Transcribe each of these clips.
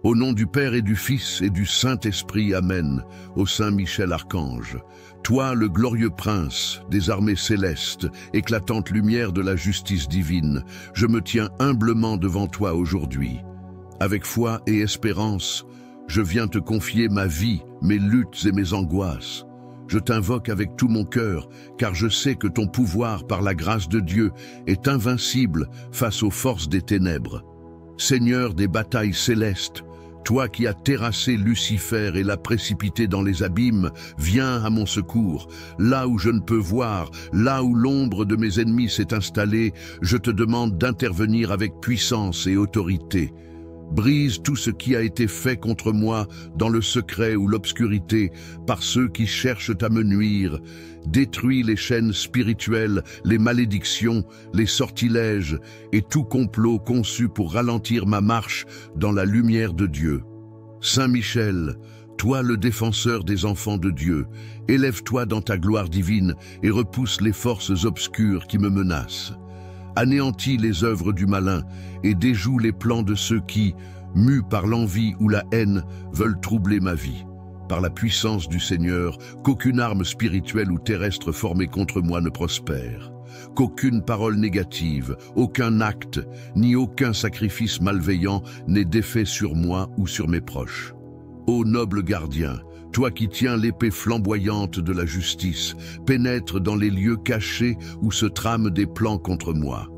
Au nom du Père et du Fils et du Saint-Esprit, Amen, ô Saint Michel Archange, toi, le glorieux prince des armées célestes, éclatante lumière de la justice divine, je me tiens humblement devant toi aujourd'hui. Avec foi et espérance, je viens te confier ma vie, mes luttes et mes angoisses. Je t'invoque avec tout mon cœur, car je sais que ton pouvoir, par la grâce de Dieu, est invincible face aux forces des ténèbres. Seigneur des batailles célestes, toi qui as terrassé Lucifer et l'as précipité dans les abîmes, viens à mon secours. Là où je ne peux voir, là où l'ombre de mes ennemis s'est installée, je te demande d'intervenir avec puissance et autorité. Brise tout ce qui a été fait contre moi dans le secret ou l'obscurité par ceux qui cherchent à me nuire. Détruis les chaînes spirituelles, les malédictions, les sortilèges et tout complot conçu pour ralentir ma marche dans la lumière de Dieu. Saint Michel, toi le défenseur des enfants de Dieu, élève-toi dans ta gloire divine et repousse les forces obscures qui me menacent. Anéantis les œuvres du malin et déjoue les plans de ceux qui, mus par l'envie ou la haine, veulent troubler ma vie. Par la puissance du Seigneur, qu'aucune arme spirituelle ou terrestre formée contre moi ne prospère. Qu'aucune parole négative, aucun acte, ni aucun sacrifice malveillant n'ait d'effet sur moi ou sur mes proches. Ô noble gardien, toi qui tiens l'épée flamboyante de la justice, pénètre dans les lieux cachés où se trament des plans contre moi.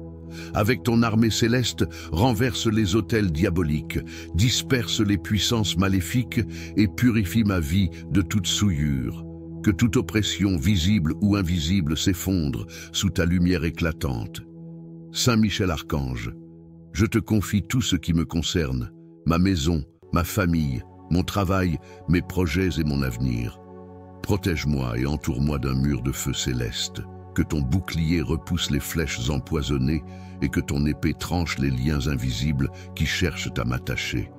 Avec ton armée céleste, renverse les autels diaboliques, disperse les puissances maléfiques et purifie ma vie de toute souillure. Que toute oppression, visible ou invisible, s'effondre sous ta lumière éclatante. Saint Michel Archange, je te confie tout ce qui me concerne, ma maison, ma famille, mon travail, mes projets et mon avenir. Protège-moi et entoure-moi d'un mur de feu céleste, que ton bouclier repousse les flèches empoisonnées et que ton épée tranche les liens invisibles qui cherchent à m'attacher.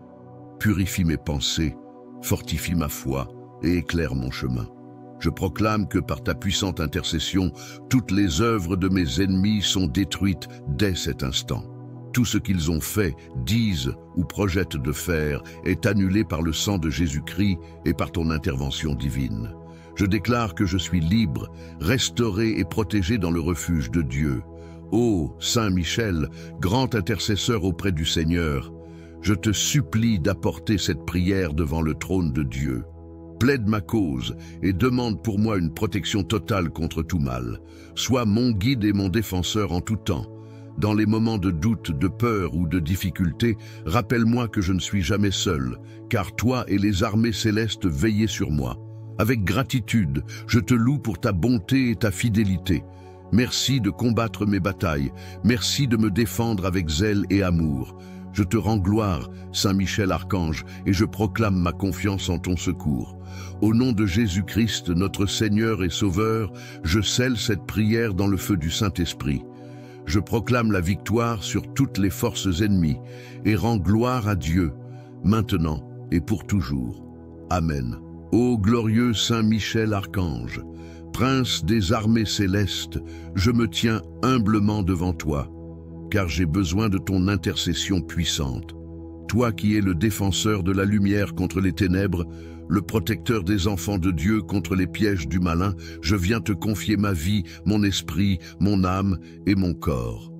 Purifie mes pensées, fortifie ma foi et éclaire mon chemin. Je proclame que par ta puissante intercession, toutes les œuvres de mes ennemis sont détruites dès cet instant. Tout ce qu'ils ont fait, disent ou projettent de faire est annulé par le sang de Jésus-Christ et par ton intervention divine. Je déclare que je suis libre, restauré et protégé dans le refuge de Dieu. Ô Saint Michel, grand intercesseur auprès du Seigneur, je te supplie d'apporter cette prière devant le trône de Dieu. Plaide ma cause et demande pour moi une protection totale contre tout mal. Sois mon guide et mon défenseur en tout temps. Dans les moments de doute, de peur ou de difficulté, rappelle-moi que je ne suis jamais seul, car toi et les armées célestes veillaient sur moi. Avec gratitude, je te loue pour ta bonté et ta fidélité. Merci de combattre mes batailles, merci de me défendre avec zèle et amour. Je te rends gloire, Saint Michel Archange, et je proclame ma confiance en ton secours. Au nom de Jésus-Christ, notre Seigneur et Sauveur, je scelle cette prière dans le feu du Saint-Esprit. Je proclame la victoire sur toutes les forces ennemies et rends gloire à Dieu, maintenant et pour toujours. Amen. Ô glorieux Saint Michel Archange, Prince des armées célestes, je me tiens humblement devant toi, car j'ai besoin de ton intercession puissante. Toi qui es le défenseur de la lumière contre les ténèbres, le protecteur des enfants de Dieu contre les pièges du malin, je viens te confier ma vie, mon esprit, mon âme et mon corps.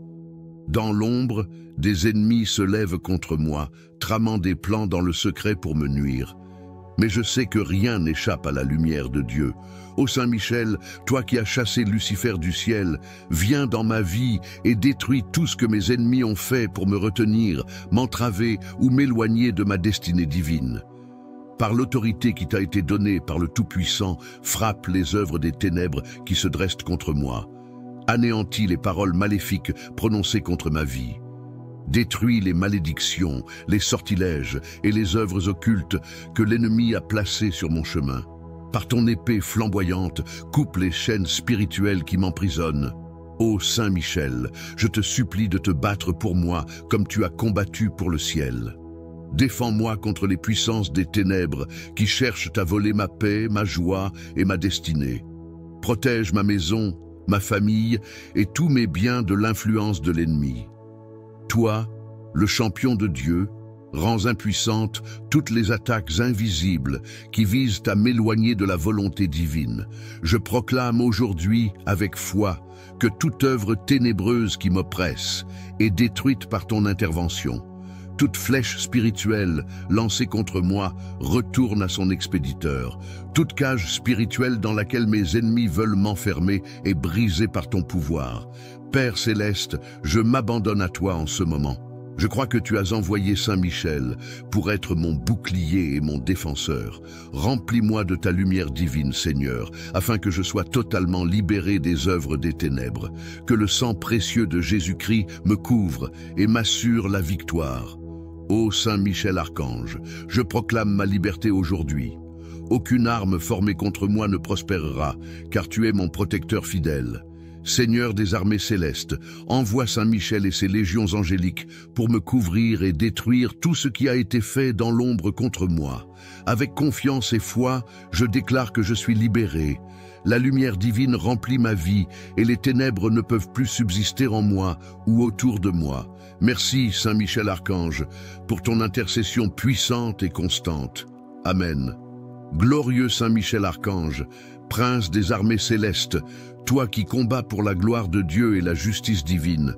Dans l'ombre, des ennemis se lèvent contre moi, tramant des plans dans le secret pour me nuire. Mais je sais que rien n'échappe à la lumière de Dieu. Ô Saint Michel, toi qui as chassé Lucifer du ciel, viens dans ma vie et détruis tout ce que mes ennemis ont fait pour me retenir, m'entraver ou m'éloigner de ma destinée divine. Par l'autorité qui t'a été donnée par le Tout-Puissant, frappe les œuvres des ténèbres qui se dressent contre moi. Anéantis les paroles maléfiques prononcées contre ma vie. Détruis les malédictions, les sortilèges et les œuvres occultes que l'ennemi a placées sur mon chemin. Par ton épée flamboyante, coupe les chaînes spirituelles qui m'emprisonnent. Ô Saint Michel, je te supplie de te battre pour moi comme tu as combattu pour le ciel. Défends-moi contre les puissances des ténèbres qui cherchent à voler ma paix, ma joie et ma destinée. Protège ma maison, ma famille et tous mes biens de l'influence de l'ennemi. Toi, le champion de Dieu, Rends impuissantes toutes les attaques invisibles qui visent à m'éloigner de la volonté divine. Je proclame aujourd'hui, avec foi, que toute œuvre ténébreuse qui m'oppresse est détruite par ton intervention. Toute flèche spirituelle lancée contre moi retourne à son expéditeur. Toute cage spirituelle dans laquelle mes ennemis veulent m'enfermer est brisée par ton pouvoir. Père céleste, je m'abandonne à toi en ce moment. Je crois que tu as envoyé Saint Michel pour être mon bouclier et mon défenseur. Remplis-moi de ta lumière divine, Seigneur, afin que je sois totalement libéré des œuvres des ténèbres. Que le sang précieux de Jésus-Christ me couvre et m'assure la victoire. Ô Saint Michel Archange, je proclame ma liberté aujourd'hui. Aucune arme formée contre moi ne prospérera, car tu es mon protecteur fidèle. Seigneur des armées célestes, envoie Saint Michel et ses légions angéliques pour me couvrir et détruire tout ce qui a été fait dans l'ombre contre moi. Avec confiance et foi, je déclare que je suis libéré. La lumière divine remplit ma vie et les ténèbres ne peuvent plus subsister en moi ou autour de moi. Merci, Saint Michel Archange, pour ton intercession puissante et constante. Amen. Glorieux Saint Michel Archange, prince des armées célestes, toi qui combats pour la gloire de Dieu et la justice divine,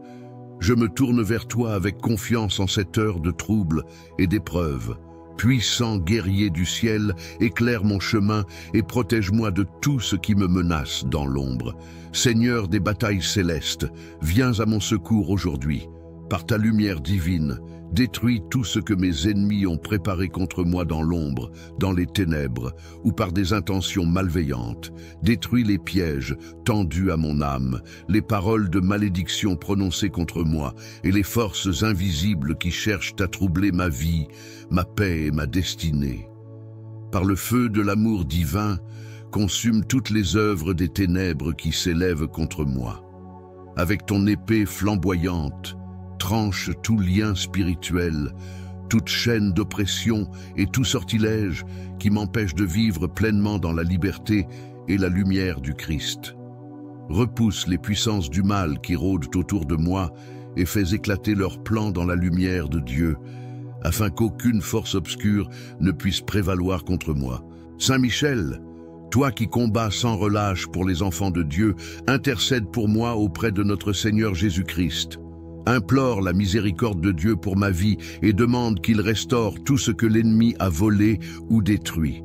je me tourne vers toi avec confiance en cette heure de trouble et d'épreuve. Puissant guerrier du ciel, éclaire mon chemin et protège-moi de tout ce qui me menace dans l'ombre. Seigneur des batailles célestes, viens à mon secours aujourd'hui. Par ta lumière divine, détruis tout ce que mes ennemis ont préparé contre moi dans l'ombre, dans les ténèbres, ou par des intentions malveillantes. Détruis les pièges tendus à mon âme, les paroles de malédiction prononcées contre moi, et les forces invisibles qui cherchent à troubler ma vie, ma paix et ma destinée. Par le feu de l'amour divin, consume toutes les œuvres des ténèbres qui s'élèvent contre moi. Avec ton épée flamboyante, tranche tout lien spirituel, toute chaîne d'oppression et tout sortilège qui m'empêche de vivre pleinement dans la liberté et la lumière du Christ. Repousse les puissances du mal qui rôdent autour de moi et fais éclater leurs plans dans la lumière de Dieu, afin qu'aucune force obscure ne puisse prévaloir contre moi. Saint Michel, toi qui combats sans relâche pour les enfants de Dieu, intercède pour moi auprès de notre Seigneur Jésus-Christ. Implore la miséricorde de Dieu pour ma vie et demande qu'il restaure tout ce que l'ennemi a volé ou détruit.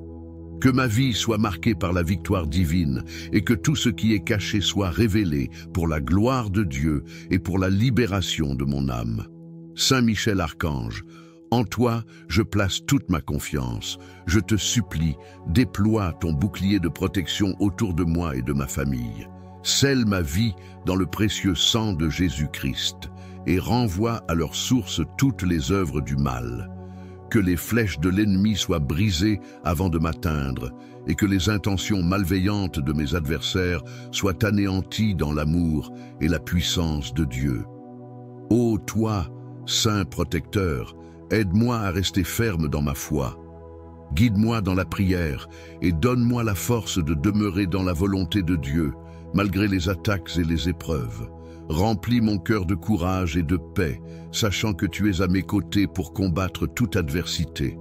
Que ma vie soit marquée par la victoire divine et que tout ce qui est caché soit révélé pour la gloire de Dieu et pour la libération de mon âme. Saint Michel Archange, en toi, je place toute ma confiance. Je te supplie, déploie ton bouclier de protection autour de moi et de ma famille. Scelle ma vie dans le précieux sang de Jésus-Christ et renvoie à leur source toutes les œuvres du mal. Que les flèches de l'ennemi soient brisées avant de m'atteindre et que les intentions malveillantes de mes adversaires soient anéanties dans l'amour et la puissance de Dieu. Ô toi, Saint protecteur, aide-moi à rester ferme dans ma foi. Guide-moi dans la prière et donne-moi la force de demeurer dans la volonté de Dieu, malgré les attaques et les épreuves. Remplis mon cœur de courage et de paix, sachant que tu es à mes côtés pour combattre toute adversité.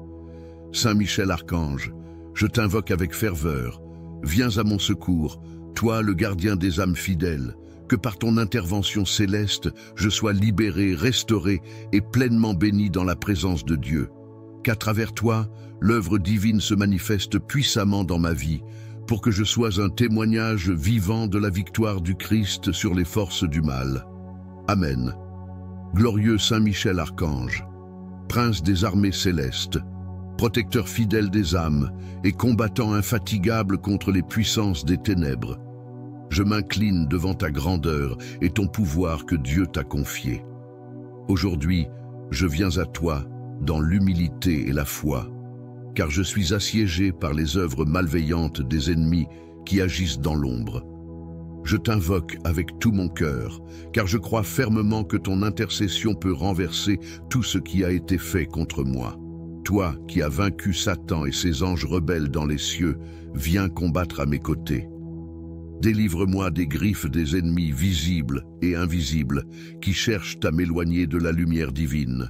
Saint Michel Archange, je t'invoque avec ferveur. Viens à mon secours, toi le gardien des âmes fidèles, que par ton intervention céleste, je sois libéré, restauré et pleinement béni dans la présence de Dieu. Qu'à travers toi, l'œuvre divine se manifeste puissamment dans ma vie, pour que je sois un témoignage vivant de la victoire du Christ sur les forces du mal. Amen. Glorieux Saint Michel Archange, prince des armées célestes, protecteur fidèle des âmes et combattant infatigable contre les puissances des ténèbres, je m'incline devant ta grandeur et ton pouvoir que Dieu t'a confié. Aujourd'hui, je viens à toi dans l'humilité et la foi, car je suis assiégé par les œuvres malveillantes des ennemis qui agissent dans l'ombre. Je t'invoque avec tout mon cœur, car je crois fermement que ton intercession peut renverser tout ce qui a été fait contre moi. Toi qui as vaincu Satan et ses anges rebelles dans les cieux, viens combattre à mes côtés. Délivre-moi des griffes des ennemis visibles et invisibles qui cherchent à m'éloigner de la lumière divine.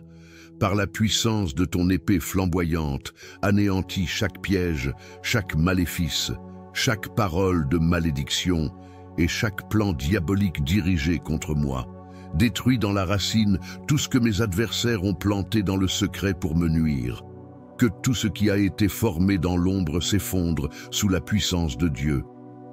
Par la puissance de ton épée flamboyante, anéantis chaque piège, chaque maléfice, chaque parole de malédiction et chaque plan diabolique dirigé contre moi. Détruis dans la racine tout ce que mes adversaires ont planté dans le secret pour me nuire. Que tout ce qui a été formé dans l'ombre s'effondre sous la puissance de Dieu.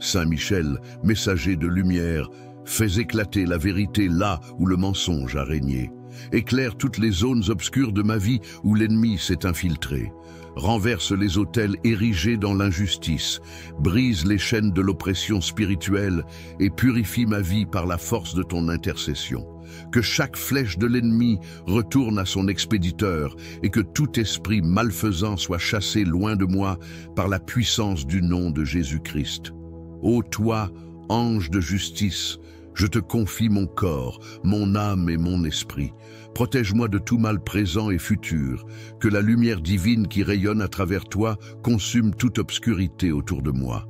Saint Michel, messager de lumière, fais éclater la vérité là où le mensonge a régné. Éclaire toutes les zones obscures de ma vie où l'ennemi s'est infiltré. Renverse les autels érigés dans l'injustice, brise les chaînes de l'oppression spirituelle et purifie ma vie par la force de ton intercession. Que chaque flèche de l'ennemi retourne à son expéditeur et que tout esprit malfaisant soit chassé loin de moi par la puissance du nom de Jésus-Christ. Ô toi, ange de justice, je te confie mon corps, mon âme et mon esprit. Protège-moi de tout mal présent et futur, que la lumière divine qui rayonne à travers toi consume toute obscurité autour de moi.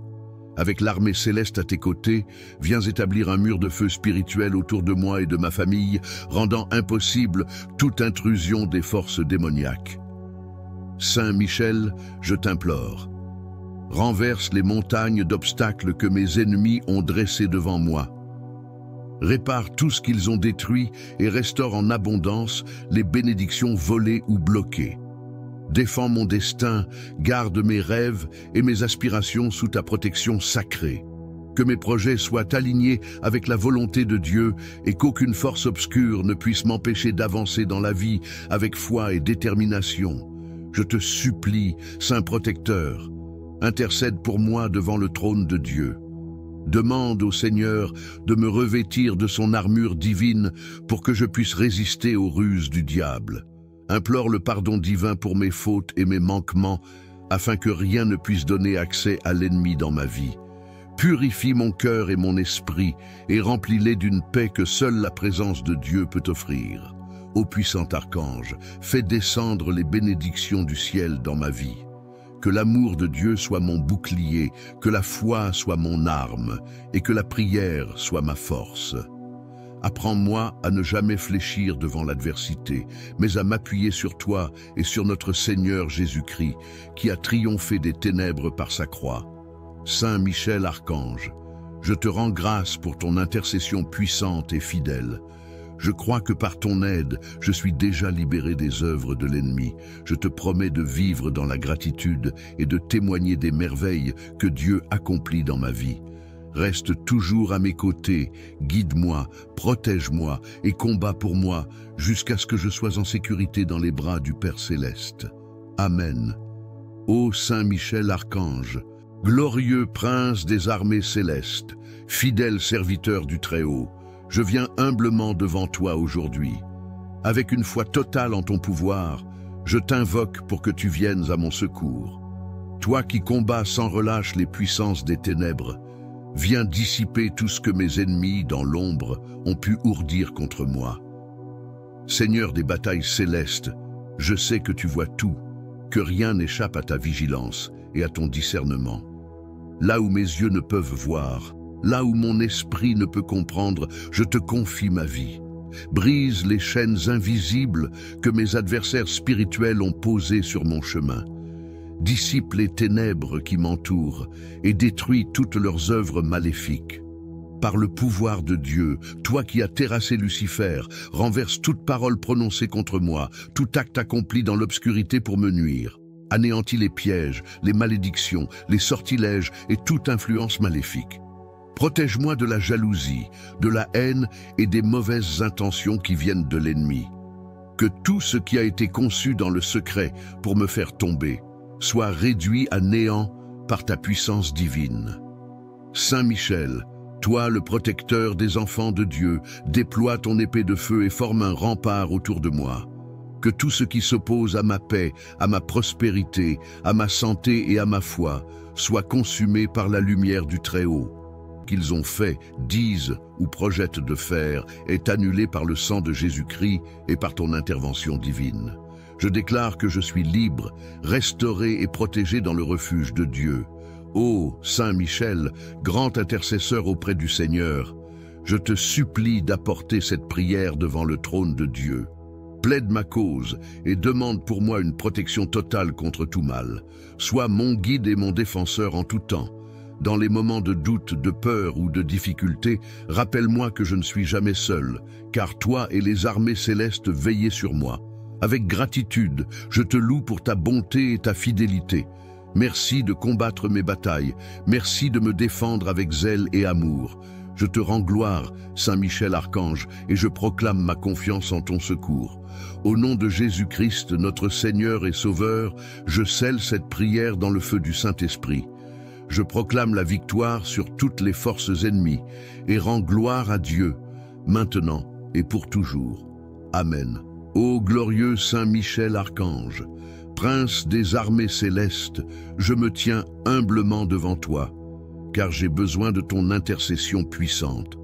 Avec l'armée céleste à tes côtés, viens établir un mur de feu spirituel autour de moi et de ma famille, rendant impossible toute intrusion des forces démoniaques. Saint Michel, je t'implore, renverse les montagnes d'obstacles que mes ennemis ont dressées devant moi. Répare tout ce qu'ils ont détruit et restaure en abondance les bénédictions volées ou bloquées. Défends mon destin, garde mes rêves et mes aspirations sous ta protection sacrée. Que mes projets soient alignés avec la volonté de Dieu et qu'aucune force obscure ne puisse m'empêcher d'avancer dans la vie avec foi et détermination. Je te supplie, Saint Protecteur, intercède pour moi devant le trône de Dieu. Demande au Seigneur de me revêtir de son armure divine pour que je puisse résister aux ruses du diable. Implore le pardon divin pour mes fautes et mes manquements, afin que rien ne puisse donner accès à l'ennemi dans ma vie. Purifie mon cœur et mon esprit, et remplis-les d'une paix que seule la présence de Dieu peut offrir. Ô puissant archange, fais descendre les bénédictions du ciel dans ma vie. Que l'amour de Dieu soit mon bouclier, que la foi soit mon arme, et que la prière soit ma force. Apprends-moi à ne jamais fléchir devant l'adversité, mais à m'appuyer sur toi et sur notre Seigneur Jésus-Christ, qui a triomphé des ténèbres par sa croix. Saint Michel Archange, je te rends grâce pour ton intercession puissante et fidèle. Je crois que par ton aide, je suis déjà libéré des œuvres de l'ennemi. Je te promets de vivre dans la gratitude et de témoigner des merveilles que Dieu accomplit dans ma vie. Reste toujours à mes côtés, guide-moi, protège-moi et combat pour moi jusqu'à ce que je sois en sécurité dans les bras du Père Céleste. Amen. Ô Saint Michel Archange, glorieux prince des armées célestes, fidèle serviteur du Très-Haut, je viens humblement devant toi aujourd'hui. Avec une foi totale en ton pouvoir, je t'invoque pour que tu viennes à mon secours. Toi qui combats sans relâche les puissances des ténèbres, viens dissiper tout ce que mes ennemis, dans l'ombre, ont pu ourdir contre moi. Seigneur des batailles célestes, je sais que tu vois tout, que rien n'échappe à ta vigilance et à ton discernement. Là où mes yeux ne peuvent voir, là où mon esprit ne peut comprendre, je te confie ma vie. Brise les chaînes invisibles que mes adversaires spirituels ont posées sur mon chemin. Dissipe les ténèbres qui m'entourent et détruis toutes leurs œuvres maléfiques. Par le pouvoir de Dieu, toi qui as terrassé Lucifer, renverse toute parole prononcée contre moi, tout acte accompli dans l'obscurité pour me nuire. Anéantis les pièges, les malédictions, les sortilèges et toute influence maléfique. Protège-moi de la jalousie, de la haine et des mauvaises intentions qui viennent de l'ennemi. Que tout ce qui a été conçu dans le secret pour me faire tomber soit réduit à néant par ta puissance divine. Saint Michel, toi le protecteur des enfants de Dieu, déploie ton épée de feu et forme un rempart autour de moi. Que tout ce qui s'oppose à ma paix, à ma prospérité, à ma santé et à ma foi soit consumé par la lumière du Très-Haut. Qu'ils ont fait, disent ou projettent de faire est annulé par le sang de Jésus-Christ et par ton intervention divine. Je déclare que je suis libre, restauré et protégé dans le refuge de Dieu. Ô Saint Michel, grand intercesseur auprès du Seigneur, je te supplie d'apporter cette prière devant le trône de Dieu. plaide ma cause et demande pour moi une protection totale contre tout mal. Sois mon guide et mon défenseur en tout temps. Dans les moments de doute, de peur ou de difficulté, rappelle-moi que je ne suis jamais seul, car toi et les armées célestes veillaient sur moi. Avec gratitude, je te loue pour ta bonté et ta fidélité. Merci de combattre mes batailles, merci de me défendre avec zèle et amour. Je te rends gloire, Saint Michel Archange, et je proclame ma confiance en ton secours. Au nom de Jésus-Christ, notre Seigneur et Sauveur, je scelle cette prière dans le feu du Saint-Esprit. Je proclame la victoire sur toutes les forces ennemies et rends gloire à Dieu, maintenant et pour toujours. Amen. Ô glorieux Saint Michel Archange, Prince des armées célestes, je me tiens humblement devant toi, car j'ai besoin de ton intercession puissante.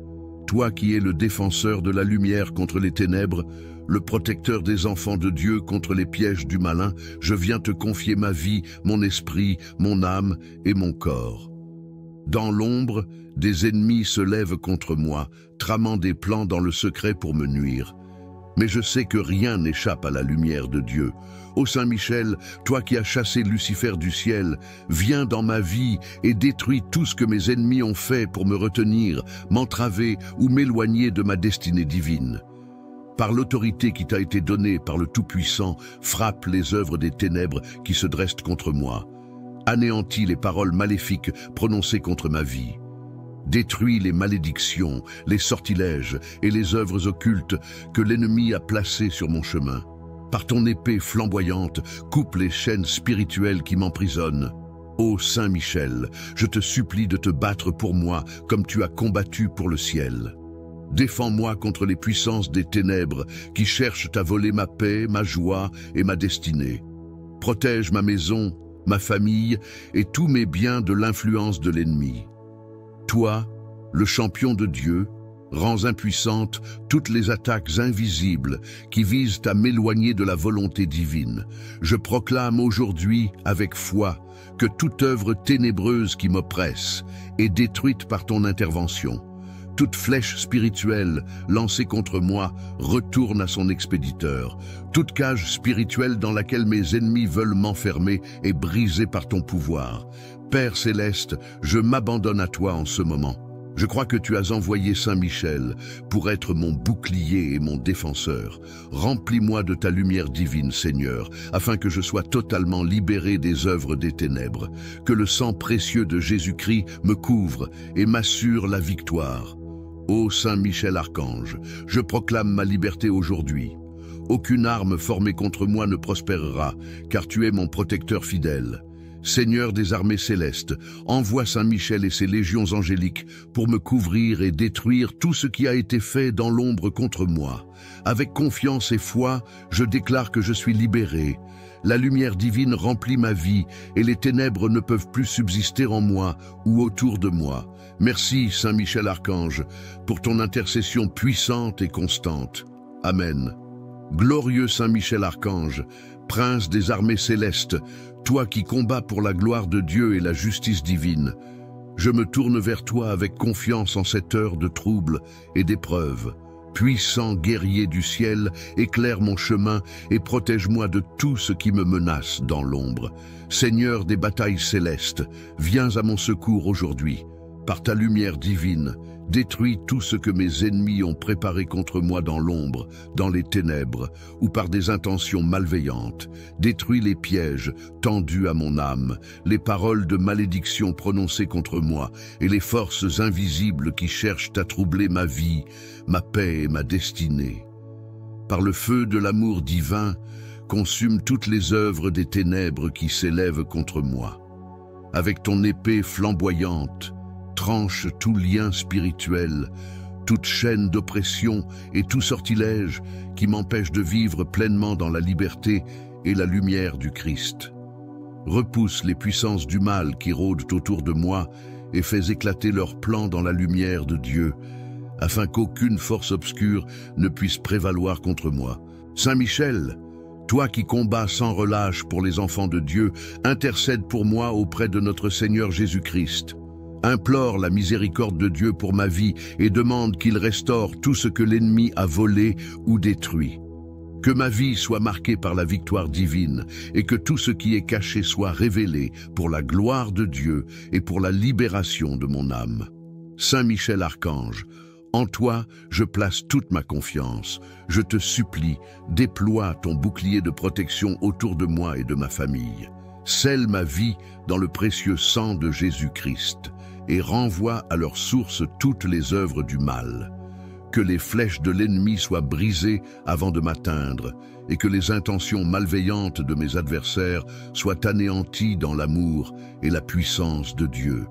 Toi qui es le défenseur de la lumière contre les ténèbres, le protecteur des enfants de Dieu contre les pièges du malin, je viens te confier ma vie, mon esprit, mon âme et mon corps. Dans l'ombre, des ennemis se lèvent contre moi, tramant des plans dans le secret pour me nuire. Mais je sais que rien n'échappe à la lumière de Dieu. Ô Saint Michel, toi qui as chassé Lucifer du ciel, viens dans ma vie et détruis tout ce que mes ennemis ont fait pour me retenir, m'entraver ou m'éloigner de ma destinée divine. Par l'autorité qui t'a été donnée par le Tout-Puissant, frappe les œuvres des ténèbres qui se dressent contre moi. Anéantis les paroles maléfiques prononcées contre ma vie. Détruis les malédictions, les sortilèges et les œuvres occultes que l'ennemi a placées sur mon chemin. Par ton épée flamboyante, coupe les chaînes spirituelles qui m'emprisonnent. Ô Saint Michel, je te supplie de te battre pour moi comme tu as combattu pour le ciel. Défends-moi contre les puissances des ténèbres qui cherchent à voler ma paix, ma joie et ma destinée. Protège ma maison, ma famille et tous mes biens de l'influence de l'ennemi. Toi, le champion de Dieu, rends impuissantes toutes les attaques invisibles qui visent à m'éloigner de la volonté divine. Je proclame aujourd'hui, avec foi, que toute œuvre ténébreuse qui m'oppresse est détruite par ton intervention. Toute flèche spirituelle lancée contre moi retourne à son expéditeur. Toute cage spirituelle dans laquelle mes ennemis veulent m'enfermer est brisée par ton pouvoir. Père céleste, je m'abandonne à toi en ce moment. Je crois que tu as envoyé Saint Michel pour être mon bouclier et mon défenseur. Remplis-moi de ta lumière divine, Seigneur, afin que je sois totalement libéré des œuvres des ténèbres. Que le sang précieux de Jésus-Christ me couvre et m'assure la victoire. Ô Saint Michel Archange, je proclame ma liberté aujourd'hui. Aucune arme formée contre moi ne prospérera, car tu es mon protecteur fidèle. Seigneur des armées célestes, envoie Saint Michel et ses légions angéliques pour me couvrir et détruire tout ce qui a été fait dans l'ombre contre moi. Avec confiance et foi, je déclare que je suis libéré. La lumière divine remplit ma vie et les ténèbres ne peuvent plus subsister en moi ou autour de moi. Merci, Saint Michel Archange, pour ton intercession puissante et constante. Amen. Glorieux Saint Michel Archange, Prince des armées célestes, toi qui combats pour la gloire de Dieu et la justice divine, je me tourne vers toi avec confiance en cette heure de trouble et d'épreuve. Puissant guerrier du ciel, éclaire mon chemin et protège-moi de tout ce qui me menace dans l'ombre. Seigneur des batailles célestes, viens à mon secours aujourd'hui. Par ta lumière divine, détruis tout ce que mes ennemis ont préparé contre moi dans l'ombre, dans les ténèbres, ou par des intentions malveillantes. Détruis les pièges tendus à mon âme, les paroles de malédiction prononcées contre moi, et les forces invisibles qui cherchent à troubler ma vie, ma paix et ma destinée. Par le feu de l'amour divin, consume toutes les œuvres des ténèbres qui s'élèvent contre moi. Avec ton épée flamboyante, tranche tout lien spirituel, toute chaîne d'oppression et tout sortilège qui m'empêche de vivre pleinement dans la liberté et la lumière du Christ. Repousse les puissances du mal qui rôdent autour de moi et fais éclater leurs plans dans la lumière de Dieu, afin qu'aucune force obscure ne puisse prévaloir contre moi. Saint Michel, toi qui combats sans relâche pour les enfants de Dieu, intercède pour moi auprès de notre Seigneur Jésus-Christ. Implore la miséricorde de Dieu pour ma vie et demande qu'il restaure tout ce que l'ennemi a volé ou détruit. Que ma vie soit marquée par la victoire divine et que tout ce qui est caché soit révélé pour la gloire de Dieu et pour la libération de mon âme. Saint Michel Archange, en toi, je place toute ma confiance. Je te supplie, déploie ton bouclier de protection autour de moi et de ma famille. Scelle ma vie dans le précieux sang de Jésus-Christ et renvoie à leur source toutes les œuvres du mal. Que les flèches de l'ennemi soient brisées avant de m'atteindre et que les intentions malveillantes de mes adversaires soient anéanties dans l'amour et la puissance de Dieu.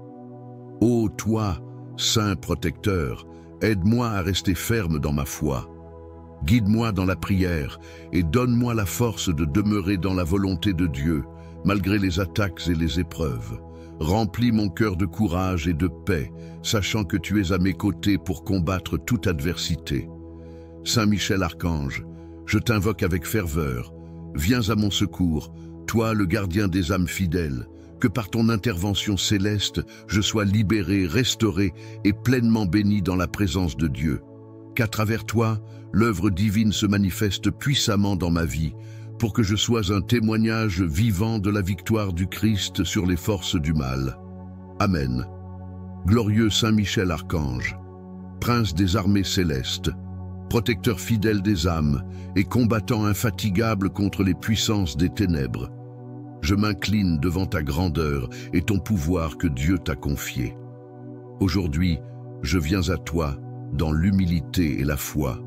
Ô toi, Saint protecteur, aide-moi à rester ferme dans ma foi. Guide-moi dans la prière et donne-moi la force de demeurer dans la volonté de Dieu, malgré les attaques et les épreuves. Remplis mon cœur de courage et de paix, sachant que tu es à mes côtés pour combattre toute adversité. Saint Michel Archange, je t'invoque avec ferveur. Viens à mon secours, toi le gardien des âmes fidèles. Que par ton intervention céleste, je sois libéré, restauré et pleinement béni dans la présence de Dieu. Qu'à travers toi, l'œuvre divine se manifeste puissamment dans ma vie, pour que je sois un témoignage vivant de la victoire du Christ sur les forces du mal. Amen. Glorieux Saint Michel Archange, prince des armées célestes, protecteur fidèle des âmes et combattant infatigable contre les puissances des ténèbres, je m'incline devant ta grandeur et ton pouvoir que Dieu t'a confié. Aujourd'hui, je viens à toi dans l'humilité et la foi,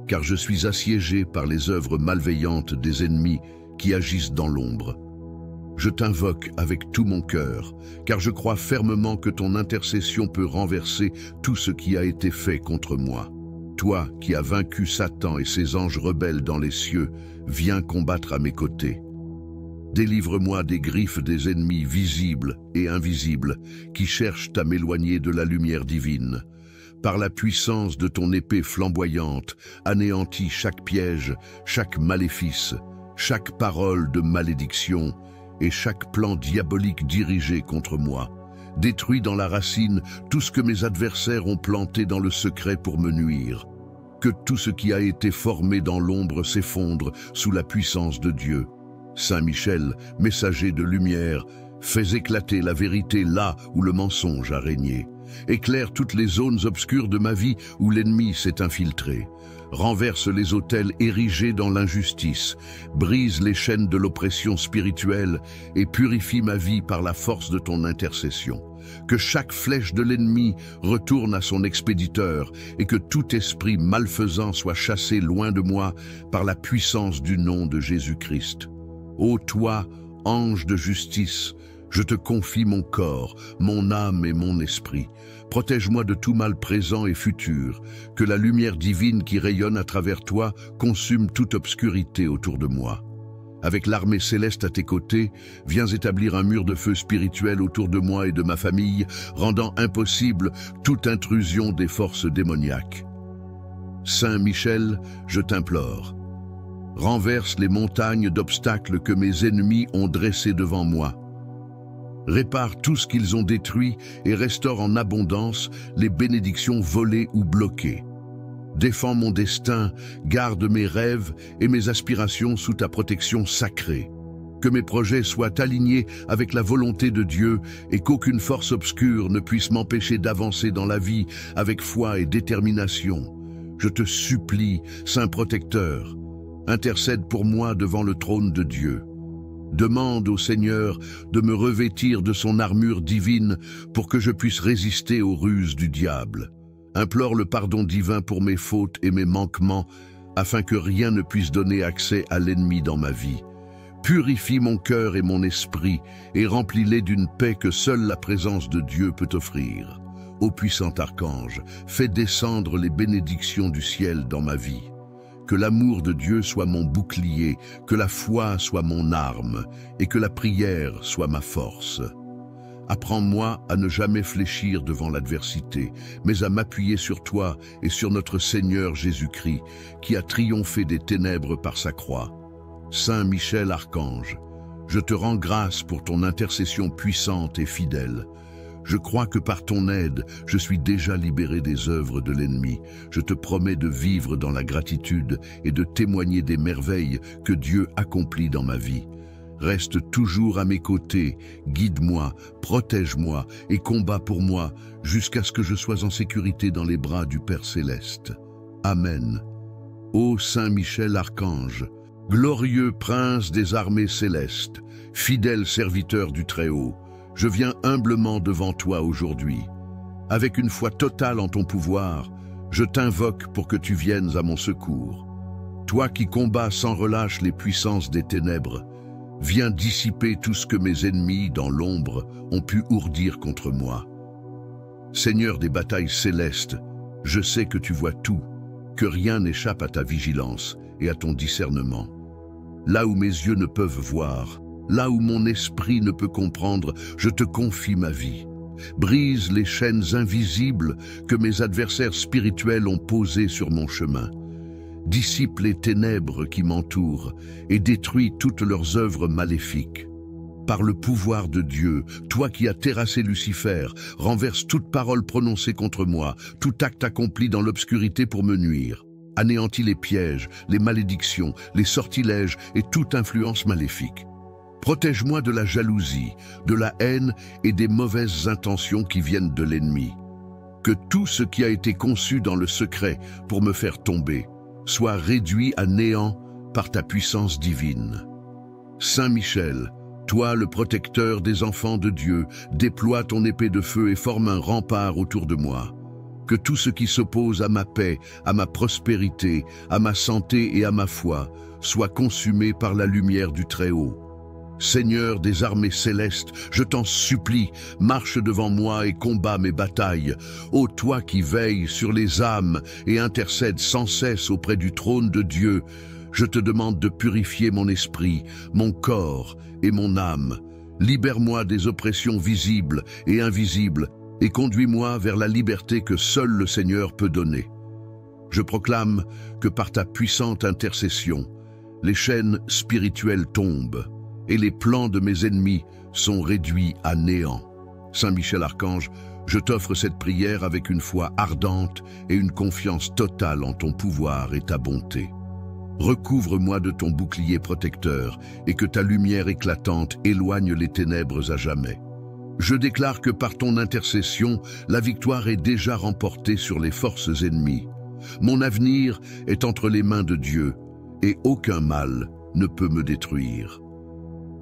car je suis assiégé par les œuvres malveillantes des ennemis qui agissent dans l'ombre. Je t'invoque avec tout mon cœur, car je crois fermement que ton intercession peut renverser tout ce qui a été fait contre moi. Toi qui as vaincu Satan et ses anges rebelles dans les cieux, viens combattre à mes côtés. Délivre-moi des griffes des ennemis visibles et invisibles qui cherchent à m'éloigner de la lumière divine. Par la puissance de ton épée flamboyante, anéantis chaque piège, chaque maléfice, chaque parole de malédiction et chaque plan diabolique dirigé contre moi. Détruis dans la racine tout ce que mes adversaires ont planté dans le secret pour me nuire. Que tout ce qui a été formé dans l'ombre s'effondre sous la puissance de Dieu. Saint Michel, messager de lumière, fais éclater la vérité là où le mensonge a régné. Éclaire toutes les zones obscures de ma vie où l'ennemi s'est infiltré. Renverse les autels érigés dans l'injustice, brise les chaînes de l'oppression spirituelle et purifie ma vie par la force de ton intercession. Que chaque flèche de l'ennemi retourne à son expéditeur et que tout esprit malfaisant soit chassé loin de moi par la puissance du nom de Jésus-Christ. Ô toi, ange de justice, je te confie mon corps, mon âme et mon esprit. Protège-moi de tout mal présent et futur, que la lumière divine qui rayonne à travers toi consume toute obscurité autour de moi. Avec l'armée céleste à tes côtés, viens établir un mur de feu spirituel autour de moi et de ma famille, rendant impossible toute intrusion des forces démoniaques. Saint Michel, je t'implore. Renverse les montagnes d'obstacles que mes ennemis ont dressées devant moi. Répare tout ce qu'ils ont détruit et restaure en abondance les bénédictions volées ou bloquées. Défends mon destin, garde mes rêves et mes aspirations sous ta protection sacrée. Que mes projets soient alignés avec la volonté de Dieu et qu'aucune force obscure ne puisse m'empêcher d'avancer dans la vie avec foi et détermination. Je te supplie, Saint protecteur, intercède pour moi devant le trône de Dieu. Demande au Seigneur de me revêtir de son armure divine pour que je puisse résister aux ruses du diable. Implore le pardon divin pour mes fautes et mes manquements, afin que rien ne puisse donner accès à l'ennemi dans ma vie. Purifie mon cœur et mon esprit, et remplis-les d'une paix que seule la présence de Dieu peut offrir. Ô puissant archange, fais descendre les bénédictions du ciel dans ma vie. Que l'amour de Dieu soit mon bouclier, que la foi soit mon arme, et que la prière soit ma force. Apprends-moi à ne jamais fléchir devant l'adversité, mais à m'appuyer sur toi et sur notre Seigneur Jésus-Christ, qui a triomphé des ténèbres par sa croix. Saint Michel Archange, je te rends grâce pour ton intercession puissante et fidèle. Je crois que par ton aide, je suis déjà libéré des œuvres de l'ennemi. Je te promets de vivre dans la gratitude et de témoigner des merveilles que Dieu accomplit dans ma vie. Reste toujours à mes côtés, guide-moi, protège-moi et combat pour moi jusqu'à ce que je sois en sécurité dans les bras du Père Céleste. Amen. Ô Saint Michel Archange, glorieux prince des armées célestes, fidèle serviteur du Très-Haut, je viens humblement devant toi aujourd'hui. Avec une foi totale en ton pouvoir, je t'invoque pour que tu viennes à mon secours. Toi qui combats sans relâche les puissances des ténèbres, viens dissiper tout ce que mes ennemis, dans l'ombre, ont pu ourdir contre moi. Seigneur des batailles célestes, je sais que tu vois tout, que rien n'échappe à ta vigilance et à ton discernement. Là où mes yeux ne peuvent voir, là où mon esprit ne peut comprendre, je te confie ma vie. Brise les chaînes invisibles que mes adversaires spirituels ont posées sur mon chemin. Dissipe les ténèbres qui m'entourent et détruis toutes leurs œuvres maléfiques. Par le pouvoir de Dieu, toi qui as terrassé Lucifer, renverse toute parole prononcée contre moi, tout acte accompli dans l'obscurité pour me nuire. Anéantis les pièges, les malédictions, les sortilèges et toute influence maléfique. Protège-moi de la jalousie, de la haine et des mauvaises intentions qui viennent de l'ennemi. Que tout ce qui a été conçu dans le secret pour me faire tomber soit réduit à néant par ta puissance divine. Saint Michel, toi le protecteur des enfants de Dieu, déploie ton épée de feu et forme un rempart autour de moi. Que tout ce qui s'oppose à ma paix, à ma prospérité, à ma santé et à ma foi soit consumé par la lumière du Très-Haut. Seigneur des armées célestes, je t'en supplie, marche devant moi et combat mes batailles. Ô toi qui veilles sur les âmes et intercèdes sans cesse auprès du trône de Dieu, je te demande de purifier mon esprit, mon corps et mon âme. Libère-moi des oppressions visibles et invisibles et conduis-moi vers la liberté que seul le Seigneur peut donner. Je proclame que par ta puissante intercession, les chaînes spirituelles tombent et les plans de mes ennemis sont réduits à néant. Saint Michel Archange, je t'offre cette prière avec une foi ardente et une confiance totale en ton pouvoir et ta bonté. Recouvre-moi de ton bouclier protecteur et que ta lumière éclatante éloigne les ténèbres à jamais. Je déclare que par ton intercession, la victoire est déjà remportée sur les forces ennemies. Mon avenir est entre les mains de Dieu et aucun mal ne peut me détruire.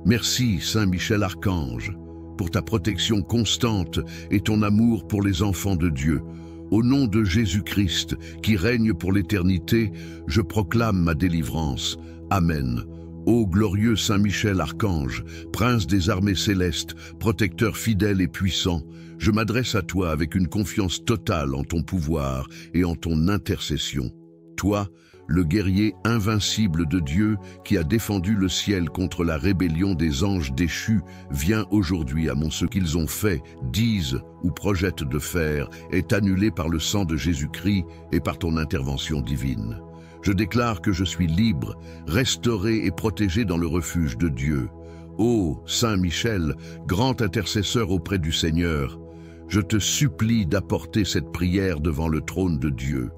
Merci, Saint Michel Archange, pour ta protection constante et ton amour pour les enfants de Dieu. Au nom de Jésus-Christ, qui règne pour l'éternité, je proclame ma délivrance. Amen. Ô glorieux Saint Michel Archange, prince des armées célestes, protecteur fidèle et puissant, je m'adresse à toi avec une confiance totale en ton pouvoir et en ton intercession. Toi, le guerrier invincible de Dieu qui a défendu le ciel contre la rébellion des anges déchus, viens aujourd'hui à mon ce qu'ils ont fait, disent ou projettent de faire, est annulé par le sang de Jésus-Christ et par ton intervention divine. Je déclare que je suis libre, restauré et protégé dans le refuge de Dieu. Ô Saint Michel, grand intercesseur auprès du Seigneur, je te supplie d'apporter cette prière devant le trône de Dieu.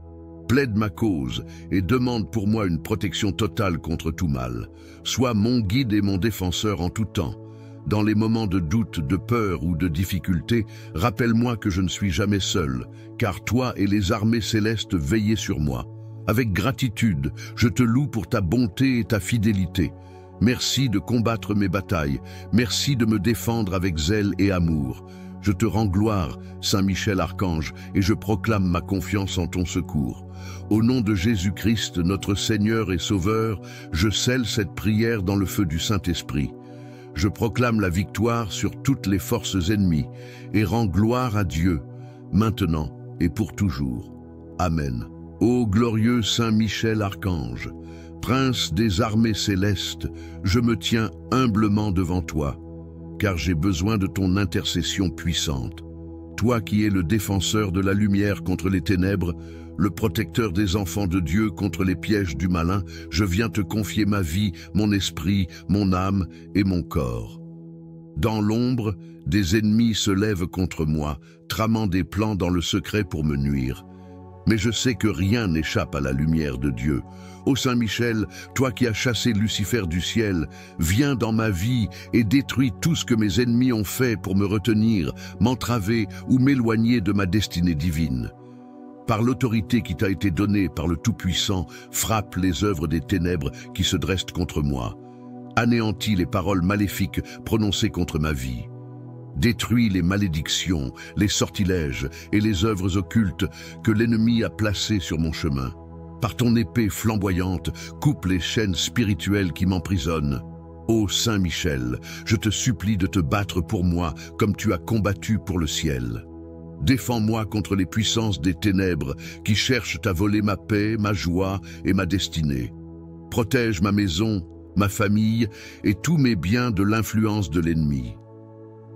Plaide ma cause et demande pour moi une protection totale contre tout mal. Sois mon guide et mon défenseur en tout temps. Dans les moments de doute, de peur ou de difficulté, rappelle-moi que je ne suis jamais seul, car toi et les armées célestes veillez sur moi. Avec gratitude, je te loue pour ta bonté et ta fidélité. Merci de combattre mes batailles. Merci de me défendre avec zèle et amour. Je te rends gloire, Saint Michel Archange, et je proclame ma confiance en ton secours. Au nom de Jésus-Christ, notre Seigneur et Sauveur, je scelle cette prière dans le feu du Saint-Esprit. Je proclame la victoire sur toutes les forces ennemies et rends gloire à Dieu, maintenant et pour toujours. Amen. Ô glorieux Saint Michel Archange, prince des armées célestes, je me tiens humblement devant toi, car j'ai besoin de ton intercession puissante. Toi qui es le défenseur de la lumière contre les ténèbres, le protecteur des enfants de Dieu contre les pièges du malin, je viens te confier ma vie, mon esprit, mon âme et mon corps. Dans l'ombre, des ennemis se lèvent contre moi, tramant des plans dans le secret pour me nuire. Mais je sais que rien n'échappe à la lumière de Dieu. Ô Saint Michel, toi qui as chassé Lucifer du ciel, viens dans ma vie et détruis tout ce que mes ennemis ont fait pour me retenir, m'entraver ou m'éloigner de ma destinée divine. Par l'autorité qui t'a été donnée par le Tout-Puissant, frappe les œuvres des ténèbres qui se dressent contre moi. Anéantis les paroles maléfiques prononcées contre ma vie. Détruis les malédictions, les sortilèges et les œuvres occultes que l'ennemi a placées sur mon chemin. Par ton épée flamboyante, coupe les chaînes spirituelles qui m'emprisonnent. Ô Saint Michel, je te supplie de te battre pour moi comme tu as combattu pour le ciel. Défends-moi contre les puissances des ténèbres qui cherchent à voler ma paix, ma joie et ma destinée. Protège ma maison, ma famille et tous mes biens de l'influence de l'ennemi.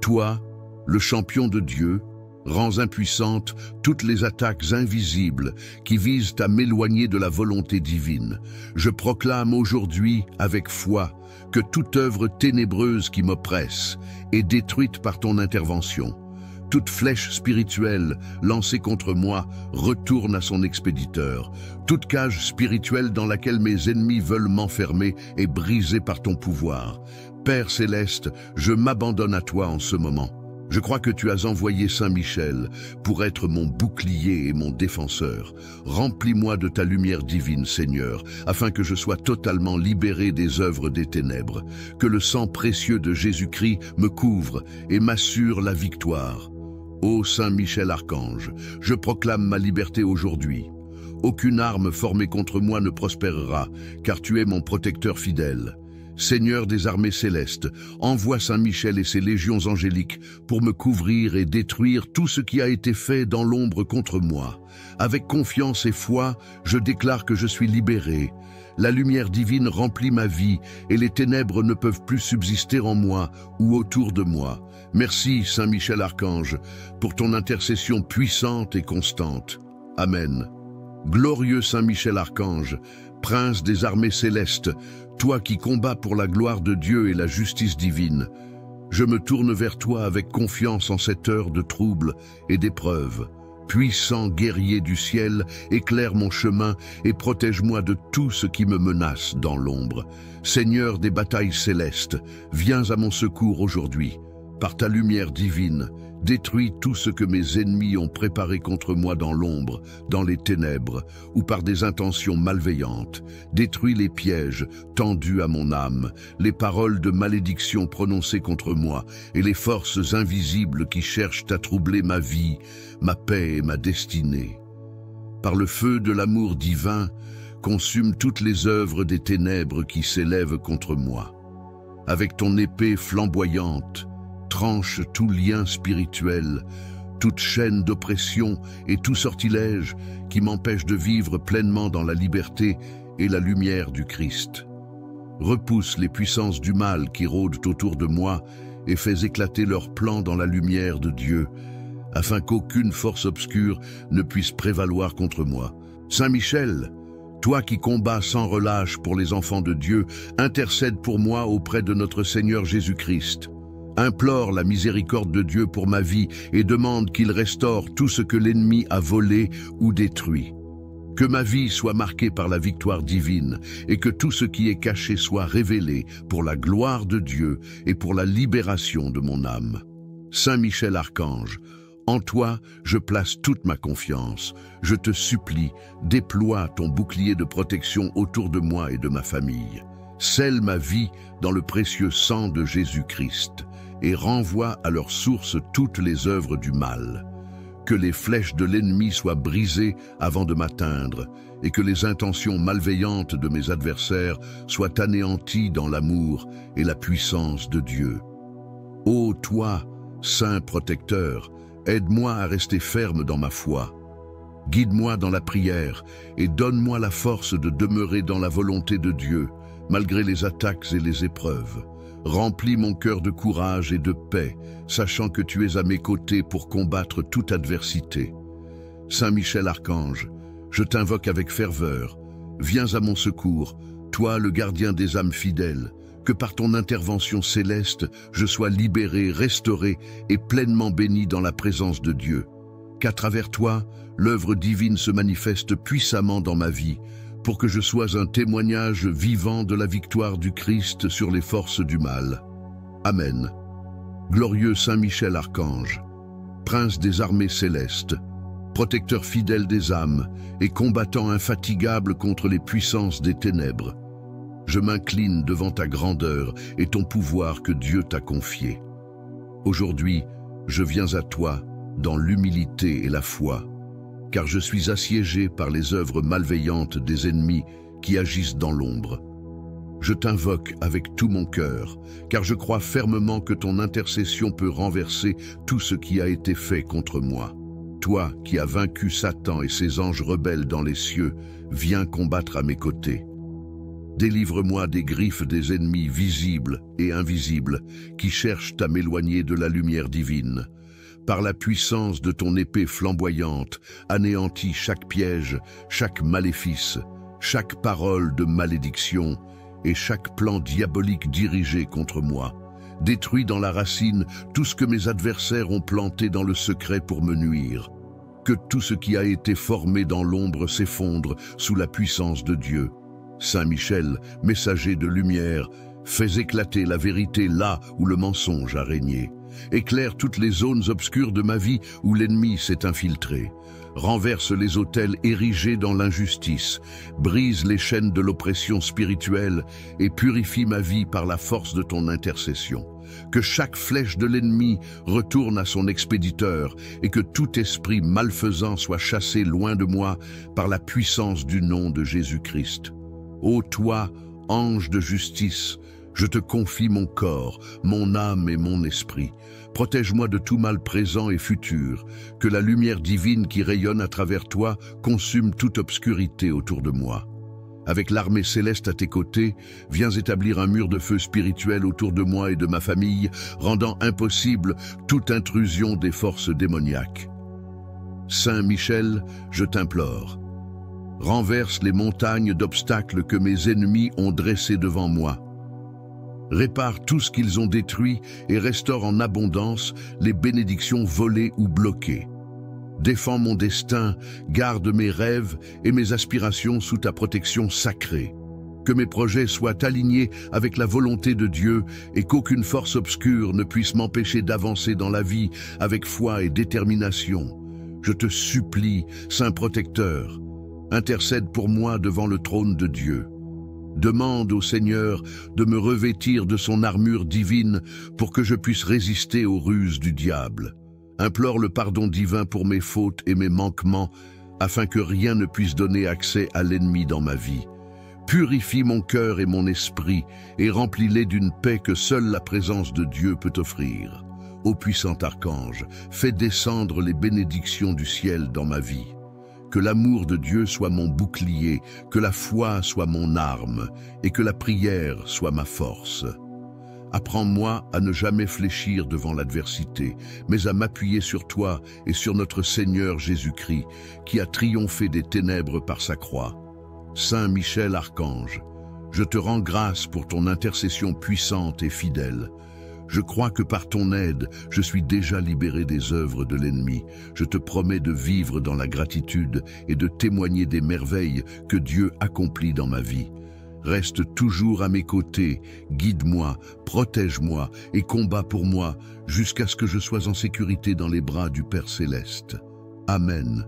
Toi, le champion de Dieu, rends impuissantes toutes les attaques invisibles qui visent à m'éloigner de la volonté divine. Je proclame aujourd'hui, avec foi, que toute œuvre ténébreuse qui m'oppresse est détruite par ton intervention. Toute flèche spirituelle lancée contre moi retourne à son expéditeur. Toute cage spirituelle dans laquelle mes ennemis veulent m'enfermer est brisée par ton pouvoir. Père céleste, je m'abandonne à toi en ce moment. Je crois que tu as envoyé Saint Michel pour être mon bouclier et mon défenseur. Remplis-moi de ta lumière divine, Seigneur, afin que je sois totalement libéré des œuvres des ténèbres. Que le sang précieux de Jésus-Christ me couvre et m'assure la victoire. Ô Saint Michel Archange, je proclame ma liberté aujourd'hui. Aucune arme formée contre moi ne prospérera, car tu es mon protecteur fidèle. Seigneur des armées célestes, envoie Saint Michel et ses légions angéliques pour me couvrir et détruire tout ce qui a été fait dans l'ombre contre moi. Avec confiance et foi, je déclare que je suis libéré. La lumière divine remplit ma vie et les ténèbres ne peuvent plus subsister en moi ou autour de moi. Merci, Saint Michel Archange, pour ton intercession puissante et constante. Amen. Glorieux Saint Michel Archange, prince des armées célestes, toi qui combats pour la gloire de Dieu et la justice divine, je me tourne vers toi avec confiance en cette heure de trouble et d'épreuve. Puissant guerrier du ciel, éclaire mon chemin et protège-moi de tout ce qui me menace dans l'ombre. Seigneur des batailles célestes, viens à mon secours aujourd'hui. Par ta lumière divine, détruis tout ce que mes ennemis ont préparé contre moi dans l'ombre, dans les ténèbres, ou par des intentions malveillantes. Détruis les pièges tendus à mon âme, les paroles de malédiction prononcées contre moi, et les forces invisibles qui cherchent à troubler ma vie, ma paix et ma destinée. Par le feu de l'amour divin, consume toutes les œuvres des ténèbres qui s'élèvent contre moi. Avec ton épée flamboyante, tranche tout lien spirituel, toute chaîne d'oppression et tout sortilège qui m'empêche de vivre pleinement dans la liberté et la lumière du Christ. Repousse les puissances du mal qui rôdent autour de moi et fais éclater leurs plans dans la lumière de Dieu, afin qu'aucune force obscure ne puisse prévaloir contre moi. Saint Michel, toi qui combats sans relâche pour les enfants de Dieu, intercède pour moi auprès de notre Seigneur Jésus-Christ. Implore la miséricorde de Dieu pour ma vie et demande qu'il restaure tout ce que l'ennemi a volé ou détruit. Que ma vie soit marquée par la victoire divine et que tout ce qui est caché soit révélé pour la gloire de Dieu et pour la libération de mon âme. Saint Michel Archange, en toi, je place toute ma confiance. Je te supplie, déploie ton bouclier de protection autour de moi et de ma famille. Scelle ma vie dans le précieux sang de Jésus-Christ et renvoie à leur source toutes les œuvres du mal. Que les flèches de l'ennemi soient brisées avant de m'atteindre et que les intentions malveillantes de mes adversaires soient anéanties dans l'amour et la puissance de Dieu. Ô toi, Saint protecteur, aide-moi à rester ferme dans ma foi. Guide-moi dans la prière et donne-moi la force de demeurer dans la volonté de Dieu, malgré les attaques et les épreuves. Remplis mon cœur de courage et de paix, sachant que tu es à mes côtés pour combattre toute adversité. Saint Michel Archange, je t'invoque avec ferveur. Viens à mon secours, toi le gardien des âmes fidèles. Que par ton intervention céleste, je sois libéré, restauré et pleinement béni dans la présence de Dieu. Qu'à travers toi, l'œuvre divine se manifeste puissamment dans ma vie, pour que je sois un témoignage vivant de la victoire du Christ sur les forces du mal. Amen. Glorieux Saint Michel Archange, prince des armées célestes, protecteur fidèle des âmes et combattant infatigable contre les puissances des ténèbres, je m'incline devant ta grandeur et ton pouvoir que Dieu t'a confié. Aujourd'hui, je viens à toi dans l'humilité et la foi, car je suis assiégé par les œuvres malveillantes des ennemis qui agissent dans l'ombre. Je t'invoque avec tout mon cœur, car je crois fermement que ton intercession peut renverser tout ce qui a été fait contre moi. Toi qui as vaincu Satan et ses anges rebelles dans les cieux, viens combattre à mes côtés. Délivre-moi des griffes des ennemis visibles et invisibles qui cherchent à m'éloigner de la lumière divine. Par la puissance de ton épée flamboyante, anéantis chaque piège, chaque maléfice, chaque parole de malédiction et chaque plan diabolique dirigé contre moi. Détruis dans la racine tout ce que mes adversaires ont planté dans le secret pour me nuire. Que tout ce qui a été formé dans l'ombre s'effondre sous la puissance de Dieu. Saint Michel, messager de lumière, fais éclater la vérité là où le mensonge a régné. Éclaire toutes les zones obscures de ma vie où l'ennemi s'est infiltré. Renverse les autels érigés dans l'injustice, brise les chaînes de l'oppression spirituelle et purifie ma vie par la force de ton intercession. Que chaque flèche de l'ennemi retourne à son expéditeur et que tout esprit malfaisant soit chassé loin de moi par la puissance du nom de Jésus-Christ. Ô toi, ange de justice, je te confie mon corps, mon âme et mon esprit. Protège-moi de tout mal présent et futur, que la lumière divine qui rayonne à travers toi consume toute obscurité autour de moi. Avec l'armée céleste à tes côtés, viens établir un mur de feu spirituel autour de moi et de ma famille, rendant impossible toute intrusion des forces démoniaques. Saint Michel, je t'implore, renverse les montagnes d'obstacles que mes ennemis ont dressées devant moi. Répare tout ce qu'ils ont détruit et restaure en abondance les bénédictions volées ou bloquées. Défends mon destin, garde mes rêves et mes aspirations sous ta protection sacrée. Que mes projets soient alignés avec la volonté de Dieu et qu'aucune force obscure ne puisse m'empêcher d'avancer dans la vie avec foi et détermination. Je te supplie, Saint Protecteur, intercède pour moi devant le trône de Dieu. Demande au Seigneur de me revêtir de son armure divine pour que je puisse résister aux ruses du diable. Implore le pardon divin pour mes fautes et mes manquements, afin que rien ne puisse donner accès à l'ennemi dans ma vie. Purifie mon cœur et mon esprit, et remplis-les d'une paix que seule la présence de Dieu peut offrir. Ô puissant archange, fais descendre les bénédictions du ciel dans ma vie. Que l'amour de Dieu soit mon bouclier, que la foi soit mon arme, et que la prière soit ma force. Apprends-moi à ne jamais fléchir devant l'adversité, mais à m'appuyer sur toi et sur notre Seigneur Jésus-Christ, qui a triomphé des ténèbres par sa croix. Saint Michel Archange, je te rends grâce pour ton intercession puissante et fidèle. Je crois que par ton aide, je suis déjà libéré des œuvres de l'ennemi. Je te promets de vivre dans la gratitude et de témoigner des merveilles que Dieu accomplit dans ma vie. Reste toujours à mes côtés, guide-moi, protège-moi et combat pour moi jusqu'à ce que je sois en sécurité dans les bras du Père Céleste. Amen.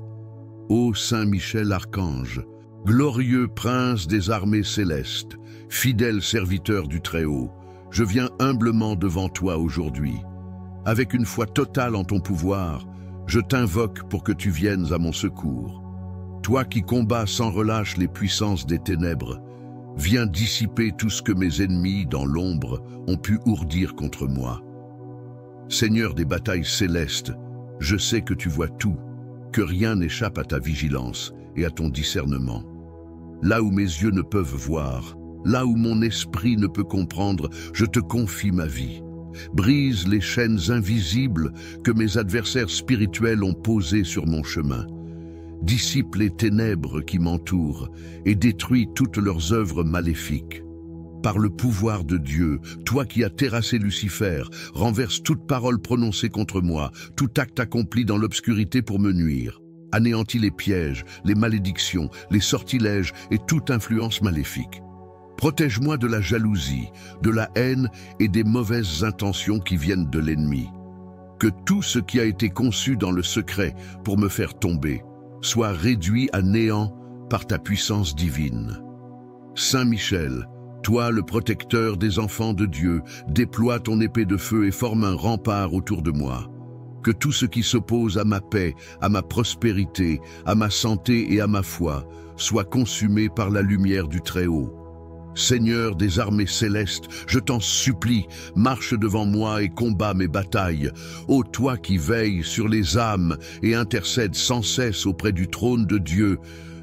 Ô Saint Michel Archange, glorieux prince des armées célestes, fidèle serviteur du Très-Haut, je viens humblement devant toi aujourd'hui. Avec une foi totale en ton pouvoir, je t'invoque pour que tu viennes à mon secours. Toi qui combats sans relâche les puissances des ténèbres, viens dissiper tout ce que mes ennemis, dans l'ombre, ont pu ourdir contre moi. Seigneur des batailles célestes, je sais que tu vois tout, que rien n'échappe à ta vigilance et à ton discernement. Là où mes yeux ne peuvent voir, là où mon esprit ne peut comprendre, je te confie ma vie. Brise les chaînes invisibles que mes adversaires spirituels ont posées sur mon chemin. Dissipe les ténèbres qui m'entourent et détruis toutes leurs œuvres maléfiques. Par le pouvoir de Dieu, toi qui as terrassé Lucifer, renverse toute parole prononcée contre moi, tout acte accompli dans l'obscurité pour me nuire. Anéantis les pièges, les malédictions, les sortilèges et toute influence maléfique. Protège-moi de la jalousie, de la haine et des mauvaises intentions qui viennent de l'ennemi. Que tout ce qui a été conçu dans le secret pour me faire tomber soit réduit à néant par ta puissance divine. Saint Michel, toi le protecteur des enfants de Dieu, déploie ton épée de feu et forme un rempart autour de moi. Que tout ce qui s'oppose à ma paix, à ma prospérité, à ma santé et à ma foi soit consumé par la lumière du Très-Haut. Seigneur des armées célestes, je t'en supplie, marche devant moi et combat mes batailles. Ô toi qui veilles sur les âmes et intercèdes sans cesse auprès du trône de Dieu,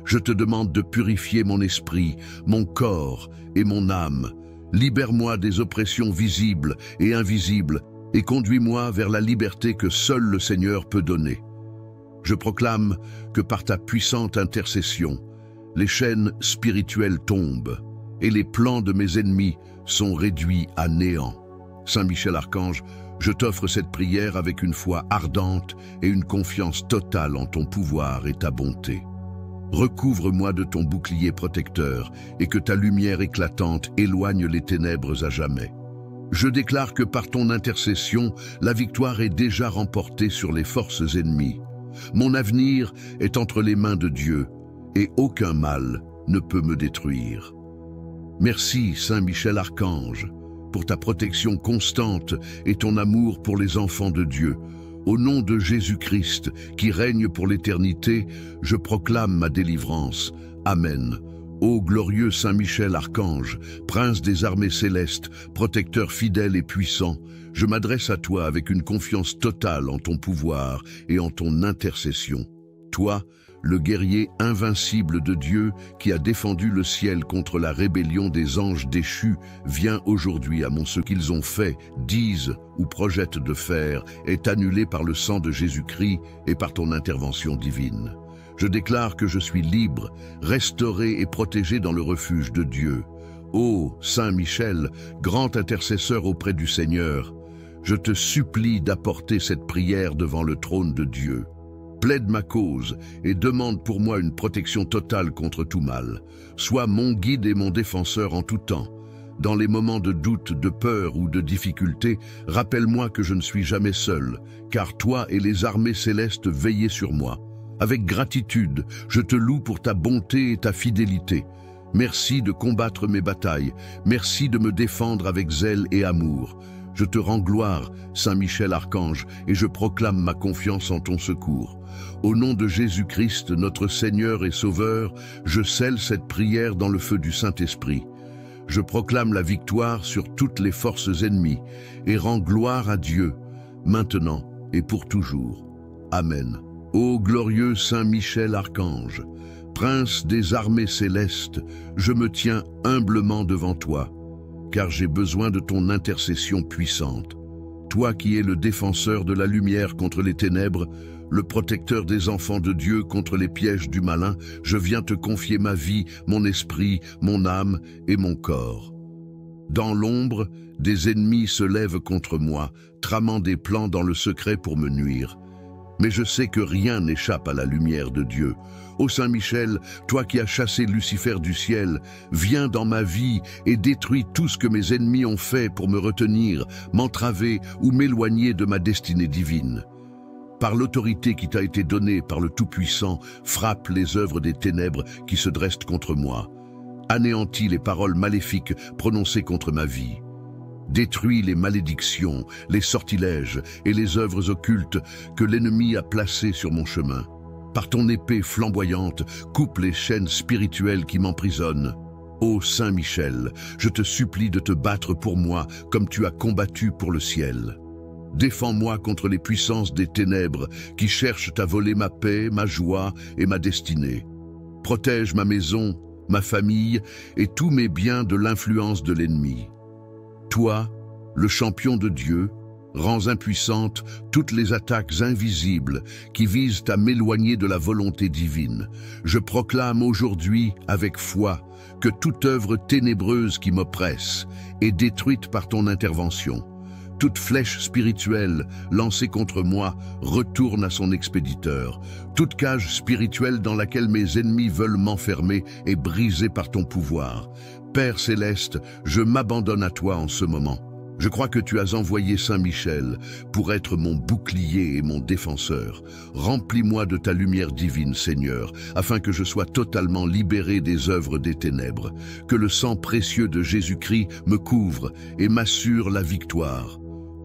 je te demande de purifier mon esprit, mon corps et mon âme. Libère-moi des oppressions visibles et invisibles et conduis-moi vers la liberté que seul le Seigneur peut donner. Je proclame que par ta puissante intercession, les chaînes spirituelles tombent et les plans de mes ennemis sont réduits à néant. Saint Michel Archange, je t'offre cette prière avec une foi ardente et une confiance totale en ton pouvoir et ta bonté. Recouvre-moi de ton bouclier protecteur et que ta lumière éclatante éloigne les ténèbres à jamais. Je déclare que par ton intercession, la victoire est déjà remportée sur les forces ennemies. Mon avenir est entre les mains de Dieu et aucun mal ne peut me détruire. Merci, Saint Michel Archange, pour ta protection constante et ton amour pour les enfants de Dieu. Au nom de Jésus-Christ, qui règne pour l'éternité, je proclame ma délivrance. Amen. Ô glorieux Saint Michel Archange, prince des armées célestes, protecteur fidèle et puissant, je m'adresse à toi avec une confiance totale en ton pouvoir et en ton intercession. Toi, le guerrier invincible de Dieu qui a défendu le ciel contre la rébellion des anges déchus, viens aujourd'hui à mon ce qu'ils ont fait, disent ou projettent de faire, est annulé par le sang de Jésus-Christ et par ton intervention divine. Je déclare que je suis libre, restauré et protégé dans le refuge de Dieu. Ô Saint Michel, grand intercesseur auprès du Seigneur, je te supplie d'apporter cette prière devant le trône de Dieu. Plaide ma cause et demande pour moi une protection totale contre tout mal. Sois mon guide et mon défenseur en tout temps. Dans les moments de doute, de peur ou de difficulté, rappelle-moi que je ne suis jamais seul, car toi et les armées célestes veillez sur moi. Avec gratitude, je te loue pour ta bonté et ta fidélité. Merci de combattre mes batailles. Merci de me défendre avec zèle et amour. Je te rends gloire, Saint Michel Archange, et je proclame ma confiance en ton secours. Au nom de Jésus-Christ, notre Seigneur et Sauveur, je scelle cette prière dans le feu du Saint-Esprit. Je proclame la victoire sur toutes les forces ennemies et rends gloire à Dieu, maintenant et pour toujours. Amen. Ô glorieux Saint Michel Archange, prince des armées célestes, je me tiens humblement devant toi, car j'ai besoin de ton intercession puissante. Toi qui es le défenseur de la lumière contre les ténèbres, le protecteur des enfants de Dieu contre les pièges du malin, je viens te confier ma vie, mon esprit, mon âme et mon corps. Dans l'ombre, des ennemis se lèvent contre moi, tramant des plans dans le secret pour me nuire. Mais je sais que rien n'échappe à la lumière de Dieu. Ô Saint Michel, toi qui as chassé Lucifer du ciel, viens dans ma vie et détruis tout ce que mes ennemis ont fait pour me retenir, m'entraver ou m'éloigner de ma destinée divine. Par l'autorité qui t'a été donnée par le Tout-Puissant, frappe les œuvres des ténèbres qui se dressent contre moi. Anéantis les paroles maléfiques prononcées contre ma vie. Détruis les malédictions, les sortilèges et les œuvres occultes que l'ennemi a placées sur mon chemin. Par ton épée flamboyante, coupe les chaînes spirituelles qui m'emprisonnent. Ô Saint Michel, je te supplie de te battre pour moi comme tu as combattu pour le ciel. Défends-moi contre les puissances des ténèbres qui cherchent à voler ma paix, ma joie et ma destinée. Protège ma maison, ma famille et tous mes biens de l'influence de l'ennemi. Toi, le champion de Dieu, Rends impuissantes toutes les attaques invisibles qui visent à m'éloigner de la volonté divine. Je proclame aujourd'hui, avec foi, que toute œuvre ténébreuse qui m'oppresse est détruite par ton intervention. Toute flèche spirituelle lancée contre moi retourne à son expéditeur. Toute cage spirituelle dans laquelle mes ennemis veulent m'enfermer est brisée par ton pouvoir. Père céleste, je m'abandonne à toi en ce moment. Je crois que tu as envoyé Saint Michel pour être mon bouclier et mon défenseur. Remplis-moi de ta lumière divine, Seigneur, afin que je sois totalement libéré des œuvres des ténèbres. Que le sang précieux de Jésus-Christ me couvre et m'assure la victoire.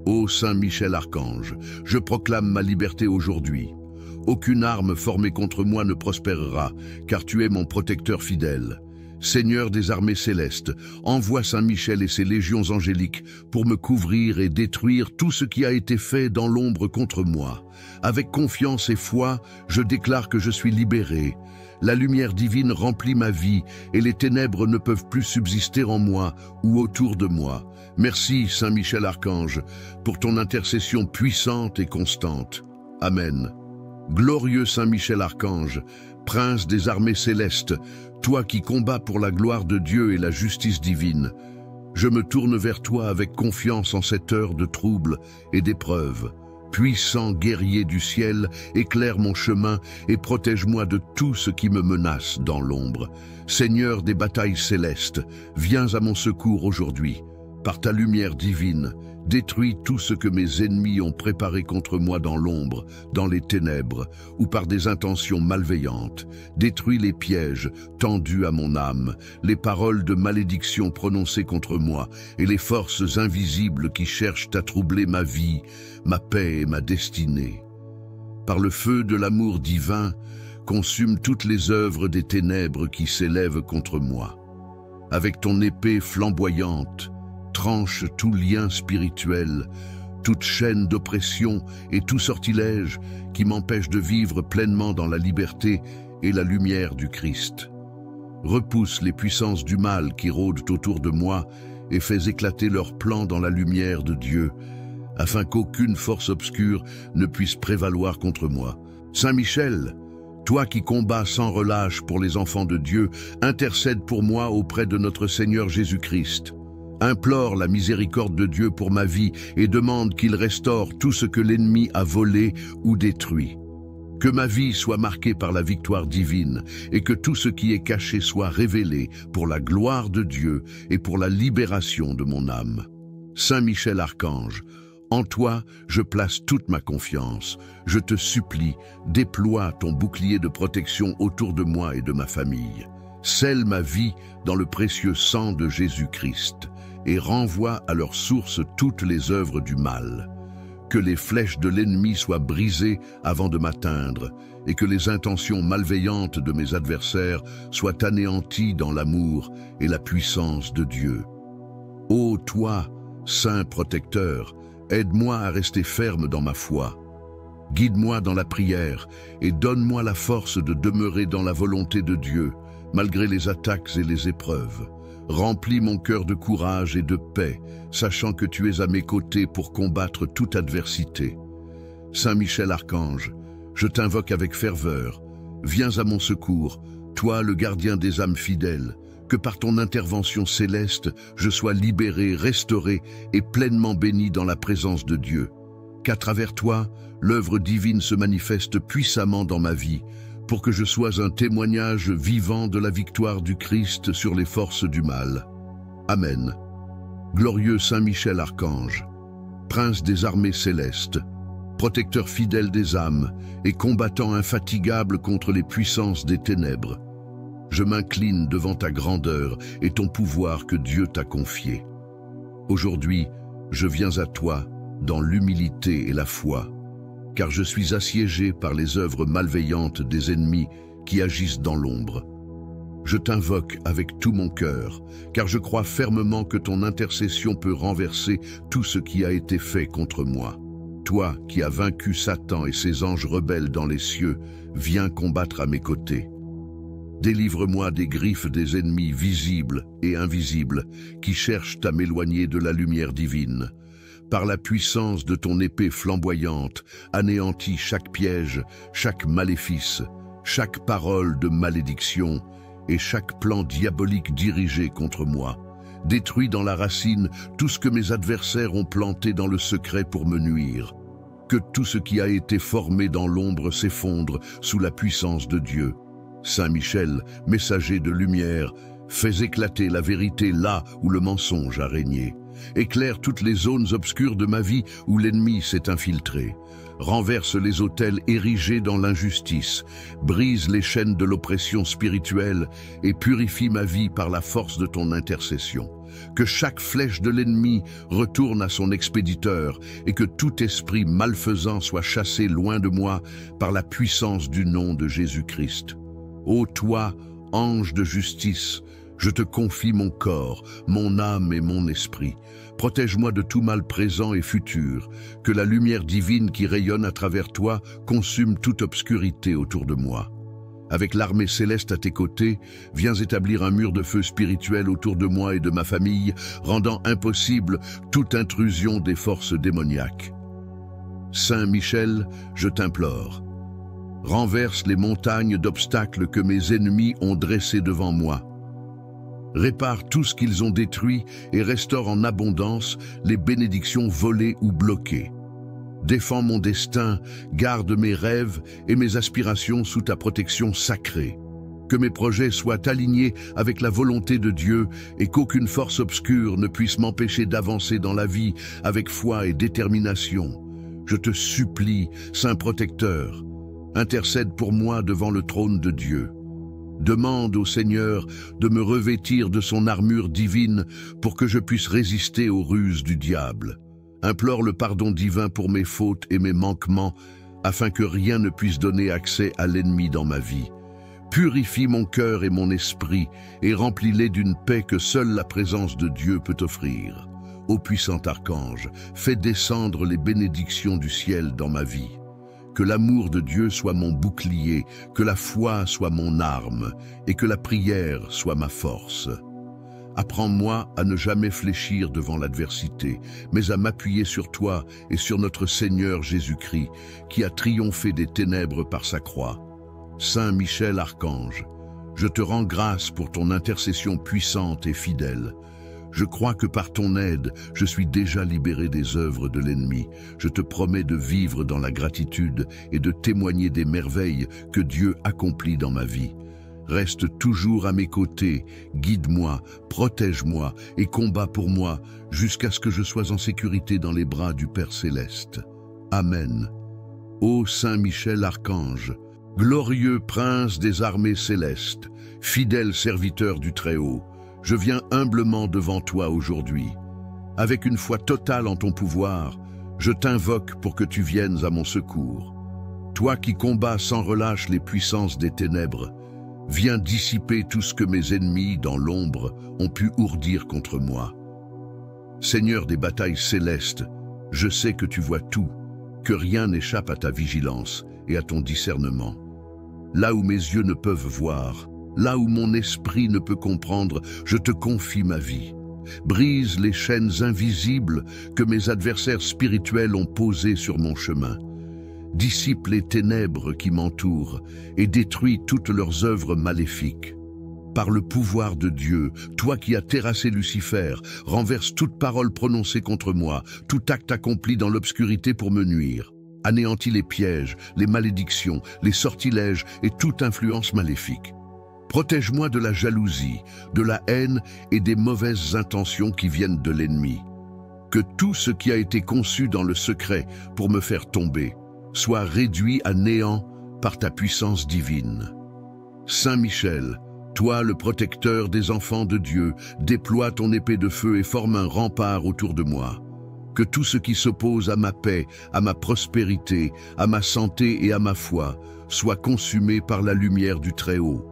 Ô Saint Michel Archange, je proclame ma liberté aujourd'hui. Aucune arme formée contre moi ne prospérera, car tu es mon protecteur fidèle. Seigneur des armées célestes, envoie Saint Michel et ses légions angéliques pour me couvrir et détruire tout ce qui a été fait dans l'ombre contre moi. Avec confiance et foi, je déclare que je suis libéré. La lumière divine remplit ma vie et les ténèbres ne peuvent plus subsister en moi ou autour de moi. Merci, Saint Michel Archange, pour ton intercession puissante et constante. Amen. Glorieux Saint Michel Archange, prince des armées célestes, toi qui combats pour la gloire de Dieu et la justice divine, je me tourne vers toi avec confiance en cette heure de trouble et d'épreuve. Puissant guerrier du ciel, éclaire mon chemin et protège-moi de tout ce qui me menace dans l'ombre. Seigneur des batailles célestes, viens à mon secours aujourd'hui. Par ta lumière divine, détruis tout ce que mes ennemis ont préparé contre moi dans l'ombre, dans les ténèbres, ou par des intentions malveillantes. Détruis les pièges tendus à mon âme, les paroles de malédiction prononcées contre moi, et les forces invisibles qui cherchent à troubler ma vie, ma paix et ma destinée. Par le feu de l'amour divin, consume toutes les œuvres des ténèbres qui s'élèvent contre moi. Avec ton épée flamboyante, tranche tout lien spirituel, toute chaîne d'oppression et tout sortilège qui m'empêche de vivre pleinement dans la liberté et la lumière du Christ. Repousse les puissances du mal qui rôdent autour de moi et fais éclater leurs plans dans la lumière de Dieu, afin qu'aucune force obscure ne puisse prévaloir contre moi. Saint Michel, toi qui combats sans relâche pour les enfants de Dieu, intercède pour moi auprès de notre Seigneur Jésus-Christ. Implore la miséricorde de Dieu pour ma vie et demande qu'il restaure tout ce que l'ennemi a volé ou détruit. Que ma vie soit marquée par la victoire divine et que tout ce qui est caché soit révélé pour la gloire de Dieu et pour la libération de mon âme. Saint Michel Archange, en toi, je place toute ma confiance. Je te supplie, déploie ton bouclier de protection autour de moi et de ma famille. Scelle ma vie dans le précieux sang de Jésus-Christ et renvoie à leur source toutes les œuvres du mal. Que les flèches de l'ennemi soient brisées avant de m'atteindre et que les intentions malveillantes de mes adversaires soient anéanties dans l'amour et la puissance de Dieu. Ô toi, Saint protecteur, aide-moi à rester ferme dans ma foi. Guide-moi dans la prière et donne-moi la force de demeurer dans la volonté de Dieu, malgré les attaques et les épreuves. Remplis mon cœur de courage et de paix, sachant que tu es à mes côtés pour combattre toute adversité. Saint Michel Archange, je t'invoque avec ferveur. Viens à mon secours, toi le gardien des âmes fidèles. Que par ton intervention céleste, je sois libéré, restauré et pleinement béni dans la présence de Dieu. Qu'à travers toi, l'œuvre divine se manifeste puissamment dans ma vie, pour que je sois un témoignage vivant de la victoire du Christ sur les forces du mal. Amen. Glorieux Saint Michel Archange, prince des armées célestes, protecteur fidèle des âmes et combattant infatigable contre les puissances des ténèbres, je m'incline devant ta grandeur et ton pouvoir que Dieu t'a confié. Aujourd'hui, je viens à toi dans l'humilité et la foi, car je suis assiégé par les œuvres malveillantes des ennemis qui agissent dans l'ombre. Je t'invoque avec tout mon cœur, car je crois fermement que ton intercession peut renverser tout ce qui a été fait contre moi. Toi qui as vaincu Satan et ses anges rebelles dans les cieux, viens combattre à mes côtés. Délivre-moi des griffes des ennemis visibles et invisibles qui cherchent à m'éloigner de la lumière divine. Par la puissance de ton épée flamboyante, anéantis chaque piège, chaque maléfice, chaque parole de malédiction et chaque plan diabolique dirigé contre moi. Détruis dans la racine tout ce que mes adversaires ont planté dans le secret pour me nuire. Que tout ce qui a été formé dans l'ombre s'effondre sous la puissance de Dieu. Saint Michel, messager de lumière, fais éclater la vérité là où le mensonge a régné. Éclaire toutes les zones obscures de ma vie où l'ennemi s'est infiltré. Renverse les autels érigés dans l'injustice, brise les chaînes de l'oppression spirituelle et purifie ma vie par la force de ton intercession. Que chaque flèche de l'ennemi retourne à son expéditeur et que tout esprit malfaisant soit chassé loin de moi par la puissance du nom de Jésus-Christ. Ô toi, ange de justice, je te confie mon corps, mon âme et mon esprit. Protège-moi de tout mal présent et futur, que la lumière divine qui rayonne à travers toi consume toute obscurité autour de moi. Avec l'armée céleste à tes côtés, viens établir un mur de feu spirituel autour de moi et de ma famille, rendant impossible toute intrusion des forces démoniaques. Saint Michel, je t'implore, renverse les montagnes d'obstacles que mes ennemis ont dressées devant moi. Répare tout ce qu'ils ont détruit et restaure en abondance les bénédictions volées ou bloquées. Défends mon destin, garde mes rêves et mes aspirations sous ta protection sacrée. Que mes projets soient alignés avec la volonté de Dieu et qu'aucune force obscure ne puisse m'empêcher d'avancer dans la vie avec foi et détermination. Je te supplie, Saint Protecteur, intercède pour moi devant le trône de Dieu. Demande au Seigneur de me revêtir de son armure divine pour que je puisse résister aux ruses du diable. Implore le pardon divin pour mes fautes et mes manquements, afin que rien ne puisse donner accès à l'ennemi dans ma vie. Purifie mon cœur et mon esprit, et remplis-les d'une paix que seule la présence de Dieu peut offrir. Ô puissant archange, fais descendre les bénédictions du ciel dans ma vie. Que l'amour de Dieu soit mon bouclier, que la foi soit mon arme, et que la prière soit ma force. Apprends-moi à ne jamais fléchir devant l'adversité, mais à m'appuyer sur toi et sur notre Seigneur Jésus-Christ, qui a triomphé des ténèbres par sa croix. Saint Michel Archange, je te rends grâce pour ton intercession puissante et fidèle. Je crois que par ton aide, je suis déjà libéré des œuvres de l'ennemi. Je te promets de vivre dans la gratitude et de témoigner des merveilles que Dieu accomplit dans ma vie. Reste toujours à mes côtés, guide-moi, protège-moi et combat pour moi jusqu'à ce que je sois en sécurité dans les bras du Père Céleste. Amen. Ô Saint Michel Archange, glorieux prince des armées célestes, fidèle serviteur du Très-Haut, je viens humblement devant toi aujourd'hui. Avec une foi totale en ton pouvoir, je t'invoque pour que tu viennes à mon secours. Toi qui combats sans relâche les puissances des ténèbres, viens dissiper tout ce que mes ennemis, dans l'ombre, ont pu ourdir contre moi. Seigneur des batailles célestes, je sais que tu vois tout, que rien n'échappe à ta vigilance et à ton discernement. Là où mes yeux ne peuvent voir, là où mon esprit ne peut comprendre, je te confie ma vie. Brise les chaînes invisibles que mes adversaires spirituels ont posées sur mon chemin. Dissipe les ténèbres qui m'entourent et détruis toutes leurs œuvres maléfiques. Par le pouvoir de Dieu, toi qui as terrassé Lucifer, renverse toute parole prononcée contre moi, tout acte accompli dans l'obscurité pour me nuire. Anéantis les pièges, les malédictions, les sortilèges et toute influence maléfique. Protège-moi de la jalousie, de la haine et des mauvaises intentions qui viennent de l'ennemi. Que tout ce qui a été conçu dans le secret pour me faire tomber soit réduit à néant par ta puissance divine. Saint Michel, toi le protecteur des enfants de Dieu, déploie ton épée de feu et forme un rempart autour de moi. Que tout ce qui s'oppose à ma paix, à ma prospérité, à ma santé et à ma foi soit consumé par la lumière du Très-Haut.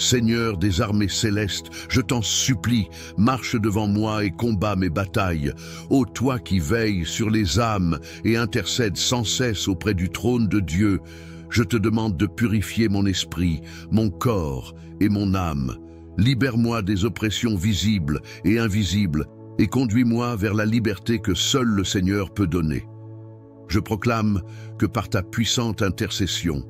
Seigneur des armées célestes, je t'en supplie, marche devant moi et combat mes batailles. Ô toi qui veilles sur les âmes et intercèdes sans cesse auprès du trône de Dieu, je te demande de purifier mon esprit, mon corps et mon âme. Libère-moi des oppressions visibles et invisibles et conduis-moi vers la liberté que seul le Seigneur peut donner. Je proclame que par ta puissante intercession,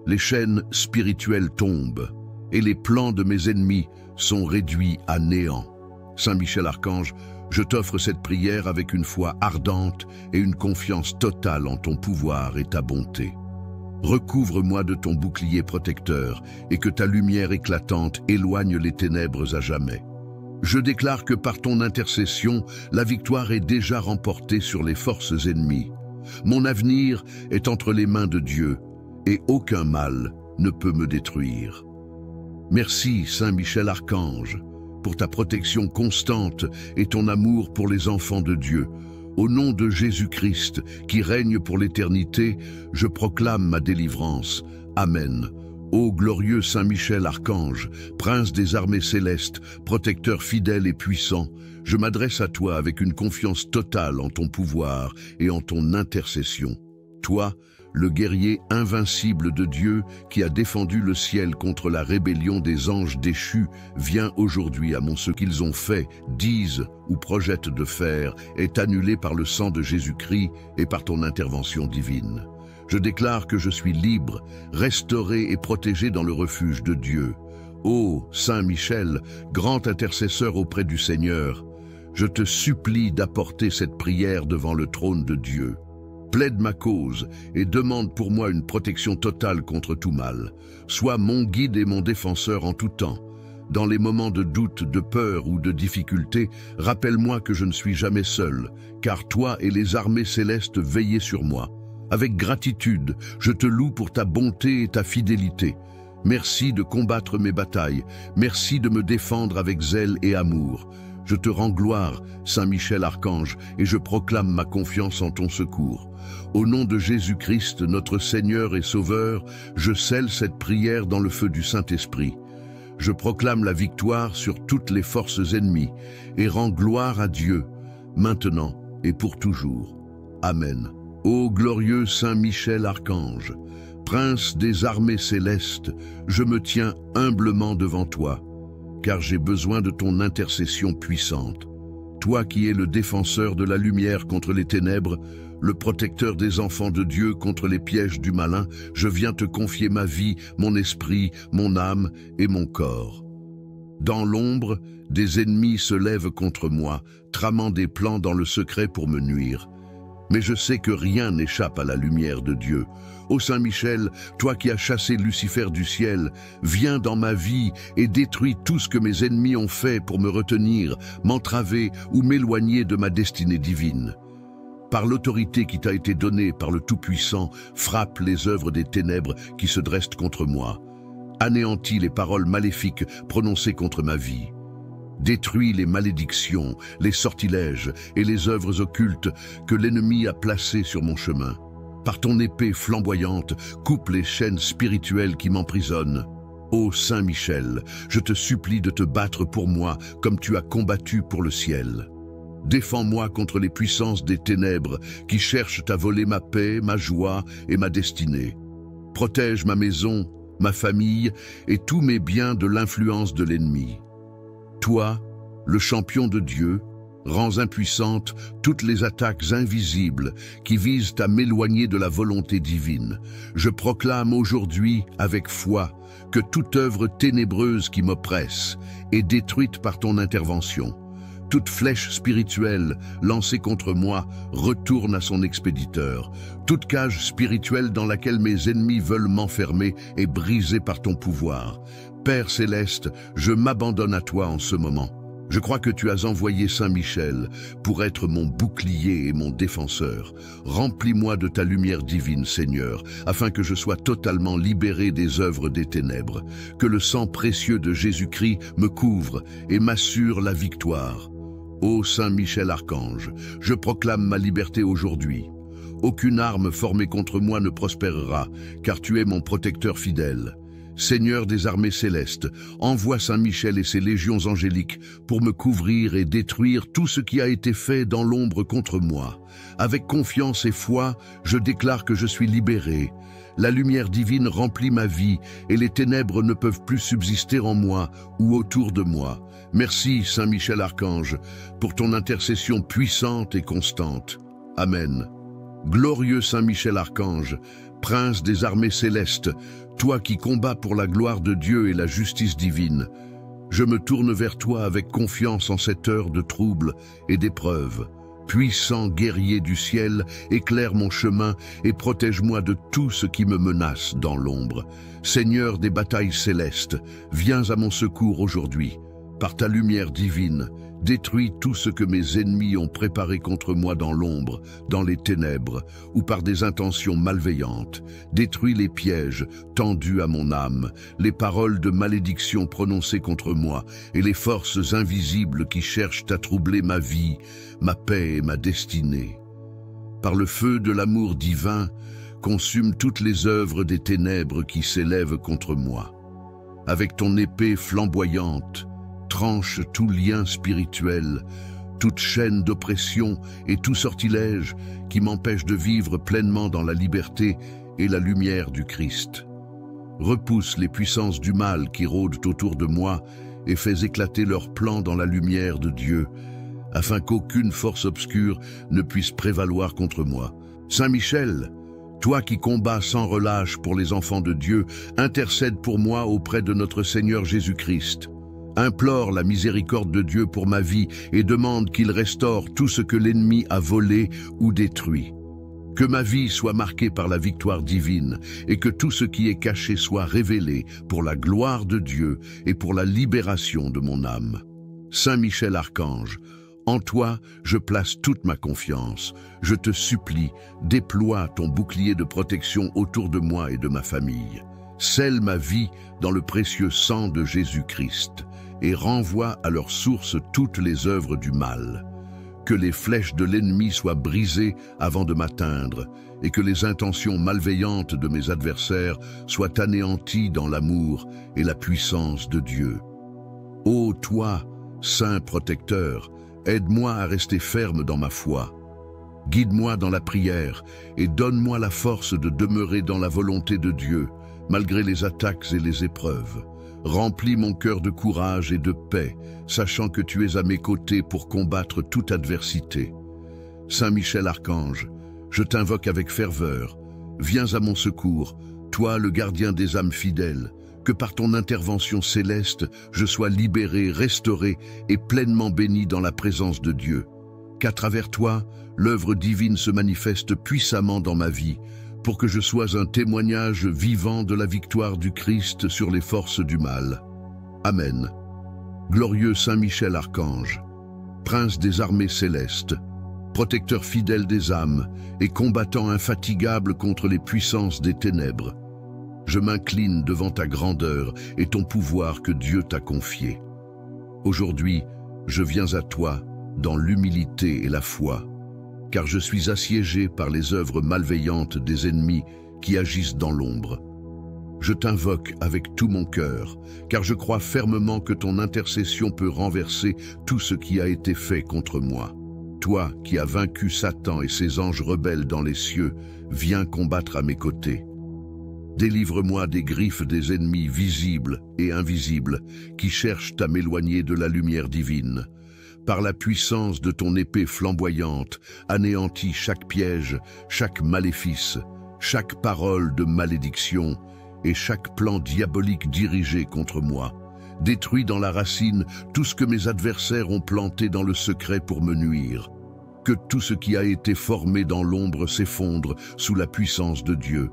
les chaînes spirituelles tombent et les plans de mes ennemis sont réduits à néant. Saint Michel Archange, je t'offre cette prière avec une foi ardente et une confiance totale en ton pouvoir et ta bonté. Recouvre-moi de ton bouclier protecteur et que ta lumière éclatante éloigne les ténèbres à jamais. Je déclare que par ton intercession, la victoire est déjà remportée sur les forces ennemies. Mon avenir est entre les mains de Dieu et aucun mal ne peut me détruire. Merci, Saint Michel Archange, pour ta protection constante et ton amour pour les enfants de Dieu. Au nom de Jésus-Christ, qui règne pour l'éternité, je proclame ma délivrance. Amen. Ô glorieux Saint Michel Archange, prince des armées célestes, protecteur fidèle et puissant, je m'adresse à toi avec une confiance totale en ton pouvoir et en ton intercession. Toi, le guerrier invincible de Dieu qui a défendu le ciel contre la rébellion des anges déchus, viens aujourd'hui à ce qu'ils ont fait, disent ou projettent de faire, est annulé par le sang de Jésus-Christ et par ton intervention divine. Je déclare que je suis libre, restauré et protégé dans le refuge de Dieu. Ô Saint Michel, grand intercesseur auprès du Seigneur, je te supplie d'apporter cette prière devant le trône de Dieu. Plaide ma cause et demande pour moi une protection totale contre tout mal. Sois mon guide et mon défenseur en tout temps. Dans les moments de doute, de peur ou de difficulté, rappelle-moi que je ne suis jamais seul, car toi et les armées célestes veillez sur moi. Avec gratitude, je te loue pour ta bonté et ta fidélité. Merci de combattre mes batailles. Merci de me défendre avec zèle et amour. Je te rends gloire, Saint Michel Archange, et je proclame ma confiance en ton secours. Au nom de Jésus-Christ, notre Seigneur et Sauveur, je scelle cette prière dans le feu du Saint-Esprit. Je proclame la victoire sur toutes les forces ennemies et rends gloire à Dieu, maintenant et pour toujours. Amen. Ô glorieux Saint Michel Archange, prince des armées célestes, je me tiens humblement devant toi, car j'ai besoin de ton intercession puissante. Toi qui es le défenseur de la lumière contre les ténèbres, le protecteur des enfants de Dieu contre les pièges du malin, je viens te confier ma vie, mon esprit, mon âme et mon corps. Dans l'ombre, des ennemis se lèvent contre moi, tramant des plans dans le secret pour me nuire. Mais je sais que rien n'échappe à la lumière de Dieu. Ô Saint Michel, toi qui as chassé Lucifer du ciel, viens dans ma vie et détruis tout ce que mes ennemis ont fait pour me retenir, m'entraver ou m'éloigner de ma destinée divine. Par l'autorité qui t'a été donnée par le Tout-Puissant, frappe les œuvres des ténèbres qui se dressent contre moi. Anéantis les paroles maléfiques prononcées contre ma vie. Détruis les malédictions, les sortilèges et les œuvres occultes que l'ennemi a placées sur mon chemin. Par ton épée flamboyante, coupe les chaînes spirituelles qui m'emprisonnent. Ô Saint Michel, je te supplie de te battre pour moi comme tu as combattu pour le ciel. Défends-moi contre les puissances des ténèbres qui cherchent à voler ma paix, ma joie et ma destinée. Protège ma maison, ma famille et tous mes biens de l'influence de l'ennemi. Toi, le champion de Dieu, rends impuissantes toutes les attaques invisibles qui visent à m'éloigner de la volonté divine. Je proclame aujourd'hui, avec foi, que toute œuvre ténébreuse qui m'oppresse est détruite par ton intervention. Toute flèche spirituelle lancée contre moi retourne à son expéditeur. Toute cage spirituelle dans laquelle mes ennemis veulent m'enfermer est brisée par ton pouvoir. Père céleste, je m'abandonne à toi en ce moment. Je crois que tu as envoyé Saint Michel pour être mon bouclier et mon défenseur. Remplis-moi de ta lumière divine, Seigneur, afin que je sois totalement libéré des œuvres des ténèbres. Que le sang précieux de Jésus-Christ me couvre et m'assure la victoire. Ô Saint Michel Archange, je proclame ma liberté aujourd'hui. Aucune arme formée contre moi ne prospérera, car tu es mon protecteur fidèle. Seigneur des armées célestes, envoie Saint Michel et ses légions angéliques pour me couvrir et détruire tout ce qui a été fait dans l'ombre contre moi. Avec confiance et foi, je déclare que je suis libéré. La lumière divine remplit ma vie et les ténèbres ne peuvent plus subsister en moi ou autour de moi. Merci, Saint Michel Archange, pour ton intercession puissante et constante. Amen. Glorieux Saint Michel Archange, prince des armées célestes, toi qui combats pour la gloire de Dieu et la justice divine, je me tourne vers toi avec confiance en cette heure de trouble et d'épreuve. Puissant guerrier du ciel, éclaire mon chemin et protège-moi de tout ce qui me menace dans l'ombre. Seigneur des batailles célestes, viens à mon secours aujourd'hui. Par ta lumière divine, détruis tout ce que mes ennemis ont préparé contre moi dans l'ombre, dans les ténèbres, ou par des intentions malveillantes. Détruis les pièges tendus à mon âme, les paroles de malédiction prononcées contre moi, et les forces invisibles qui cherchent à troubler ma vie, ma paix et ma destinée. Par le feu de l'amour divin, consume toutes les œuvres des ténèbres qui s'élèvent contre moi. Avec ton épée flamboyante, tranche tout lien spirituel, toute chaîne d'oppression et tout sortilège qui m'empêche de vivre pleinement dans la liberté et la lumière du Christ. Repousse les puissances du mal qui rôdent autour de moi et fais éclater leurs plans dans la lumière de Dieu, afin qu'aucune force obscure ne puisse prévaloir contre moi. Saint Michel, toi qui combats sans relâche pour les enfants de Dieu, intercède pour moi auprès de notre Seigneur Jésus-Christ. Implore la miséricorde de Dieu pour ma vie et demande qu'il restaure tout ce que l'ennemi a volé ou détruit. Que ma vie soit marquée par la victoire divine et que tout ce qui est caché soit révélé pour la gloire de Dieu et pour la libération de mon âme. Saint Michel Archange, en toi, je place toute ma confiance. Je te supplie, déploie ton bouclier de protection autour de moi et de ma famille. Scelle ma vie dans le précieux sang de Jésus-Christ et renvoie à leur source toutes les œuvres du mal. Que les flèches de l'ennemi soient brisées avant de m'atteindre et que les intentions malveillantes de mes adversaires soient anéanties dans l'amour et la puissance de Dieu. Ô toi, Saint protecteur, aide-moi à rester ferme dans ma foi. Guide-moi dans la prière et donne-moi la force de demeurer dans la volonté de Dieu, malgré les attaques et les épreuves. Remplis mon cœur de courage et de paix, sachant que tu es à mes côtés pour combattre toute adversité. Saint Michel Archange, je t'invoque avec ferveur. Viens à mon secours, toi le gardien des âmes fidèles. Que par ton intervention céleste, je sois libéré, restauré et pleinement béni dans la présence de Dieu. Qu'à travers toi, l'œuvre divine se manifeste puissamment dans ma vie, pour que je sois un témoignage vivant de la victoire du Christ sur les forces du mal. Amen. Glorieux Saint Michel Archange, prince des armées célestes, protecteur fidèle des âmes et combattant infatigable contre les puissances des ténèbres, je m'incline devant ta grandeur et ton pouvoir que Dieu t'a confié. Aujourd'hui, je viens à toi dans l'humilité et la foi, car je suis assiégé par les œuvres malveillantes des ennemis qui agissent dans l'ombre. Je t'invoque avec tout mon cœur, car je crois fermement que ton intercession peut renverser tout ce qui a été fait contre moi. Toi qui as vaincu Satan et ses anges rebelles dans les cieux, viens combattre à mes côtés. Délivre-moi des griffes des ennemis visibles et invisibles qui cherchent à m'éloigner de la lumière divine. Par la puissance de ton épée flamboyante, anéantis chaque piège, chaque maléfice, chaque parole de malédiction et chaque plan diabolique dirigé contre moi. Détruis dans la racine tout ce que mes adversaires ont planté dans le secret pour me nuire. Que tout ce qui a été formé dans l'ombre s'effondre sous la puissance de Dieu.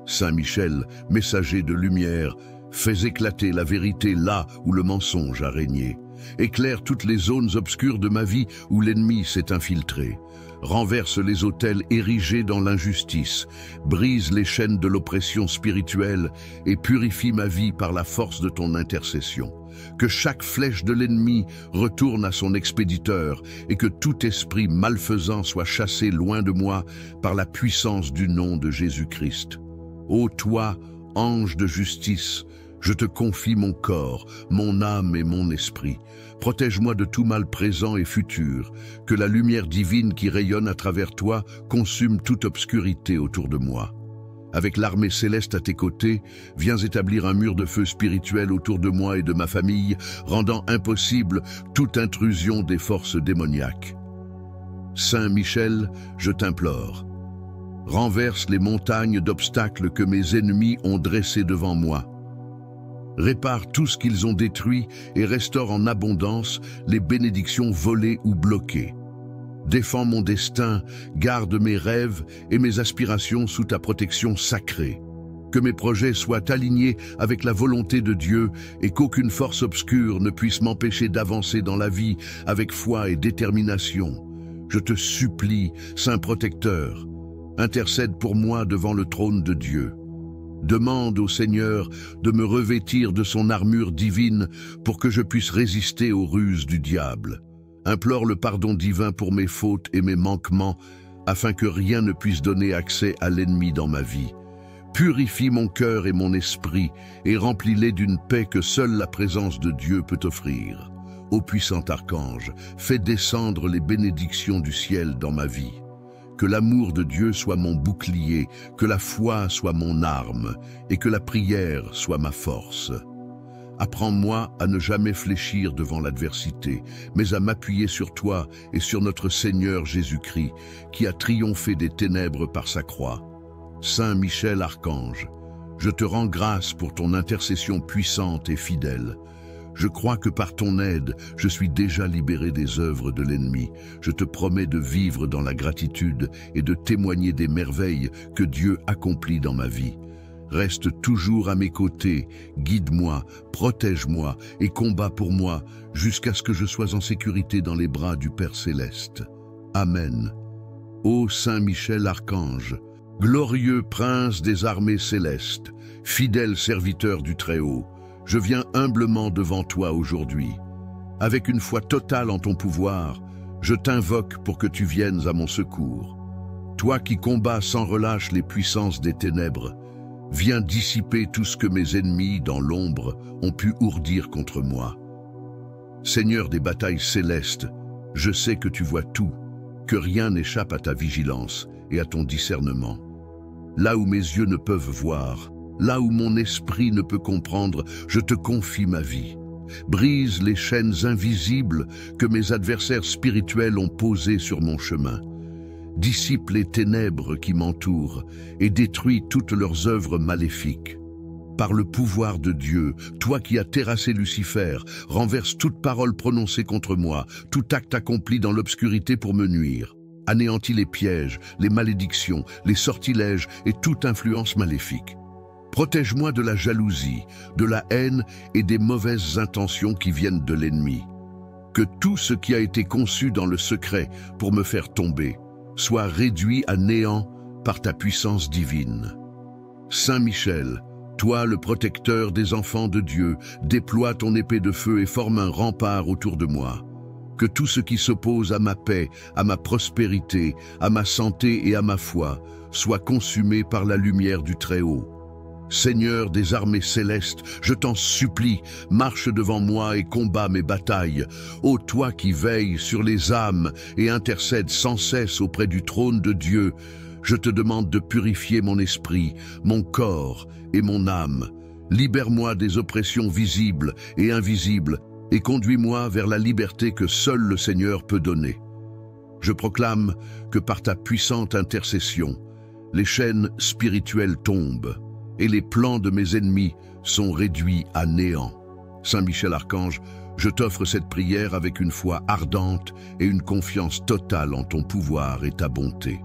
Saint Michel, messager de lumière, fais éclater la vérité là où le mensonge a régné. Éclaire toutes les zones obscures de ma vie où l'ennemi s'est infiltré. Renverse les autels érigés dans l'injustice, brise les chaînes de l'oppression spirituelle et purifie ma vie par la force de ton intercession. Que chaque flèche de l'ennemi retourne à son expéditeur et que tout esprit malfaisant soit chassé loin de moi par la puissance du nom de Jésus-Christ. Ô toi, ange de justice, Je te confie mon corps, mon âme et mon esprit. Protège-moi de tout mal présent et futur, que la lumière divine qui rayonne à travers toi consume toute obscurité autour de moi. Avec l'armée céleste à tes côtés, viens établir un mur de feu spirituel autour de moi et de ma famille, rendant impossible toute intrusion des forces démoniaques. Saint Michel, je t'implore, renverse les montagnes d'obstacles que mes ennemis ont dressées devant moi. Répare tout ce qu'ils ont détruit et restaure en abondance les bénédictions volées ou bloquées. Défends mon destin, garde mes rêves et mes aspirations sous ta protection sacrée. Que mes projets soient alignés avec la volonté de Dieu et qu'aucune force obscure ne puisse m'empêcher d'avancer dans la vie avec foi et détermination. Je te supplie, Saint Protecteur, intercède pour moi devant le trône de Dieu. Demande au Seigneur de me revêtir de son armure divine pour que je puisse résister aux ruses du diable. Implore le pardon divin pour mes fautes et mes manquements, afin que rien ne puisse donner accès à l'ennemi dans ma vie. Purifie mon cœur et mon esprit, et remplis-les d'une paix que seule la présence de Dieu peut offrir. Ô puissant archange, fais descendre les bénédictions du ciel dans ma vie. Que l'amour de Dieu soit mon bouclier, que la foi soit mon arme, et que la prière soit ma force. Apprends-moi à ne jamais fléchir devant l'adversité, mais à m'appuyer sur toi et sur notre Seigneur Jésus-Christ, qui a triomphé des ténèbres par sa croix. Saint Michel Archange, je te rends grâce pour ton intercession puissante et fidèle. Je crois que par ton aide, je suis déjà libéré des œuvres de l'ennemi. Je te promets de vivre dans la gratitude et de témoigner des merveilles que Dieu accomplit dans ma vie. Reste toujours à mes côtés, guide-moi, protège-moi et combat pour moi jusqu'à ce que je sois en sécurité dans les bras du Père Céleste. Amen. Ô Saint Michel Archange, glorieux prince des armées célestes, fidèle serviteur du Très-Haut, je viens humblement devant toi aujourd'hui. Avec une foi totale en ton pouvoir, je t'invoque pour que tu viennes à mon secours. Toi qui combats sans relâche les puissances des ténèbres, viens dissiper tout ce que mes ennemis, dans l'ombre, ont pu ourdir contre moi. Seigneur des batailles célestes, je sais que tu vois tout, que rien n'échappe à ta vigilance et à ton discernement. Là où mes yeux ne peuvent voir, là où mon esprit ne peut comprendre, je te confie ma vie. Brise les chaînes invisibles que mes adversaires spirituels ont posées sur mon chemin. Dissipe les ténèbres qui m'entourent et détruis toutes leurs œuvres maléfiques. Par le pouvoir de Dieu, toi qui as terrassé Lucifer, renverse toute parole prononcée contre moi, tout acte accompli dans l'obscurité pour me nuire. Anéantis les pièges, les malédictions, les sortilèges et toute influence maléfique. Protège-moi de la jalousie, de la haine et des mauvaises intentions qui viennent de l'ennemi. Que tout ce qui a été conçu dans le secret pour me faire tomber soit réduit à néant par ta puissance divine. Saint Michel, toi le protecteur des enfants de Dieu, déploie ton épée de feu et forme un rempart autour de moi. Que tout ce qui s'oppose à ma paix, à ma prospérité, à ma santé et à ma foi soit consumé par la lumière du Très-Haut. Seigneur des armées célestes, je t'en supplie, marche devant moi et combat mes batailles. Ô toi qui veilles sur les âmes et intercèdes sans cesse auprès du trône de Dieu, je te demande de purifier mon esprit, mon corps et mon âme. Libère-moi des oppressions visibles et invisibles et conduis-moi vers la liberté que seul le Seigneur peut donner. Je proclame que par ta puissante intercession, les chaînes spirituelles tombent et les plans de mes ennemis sont réduits à néant. Saint Michel Archange, je t'offre cette prière avec une foi ardente et une confiance totale en ton pouvoir et ta bonté.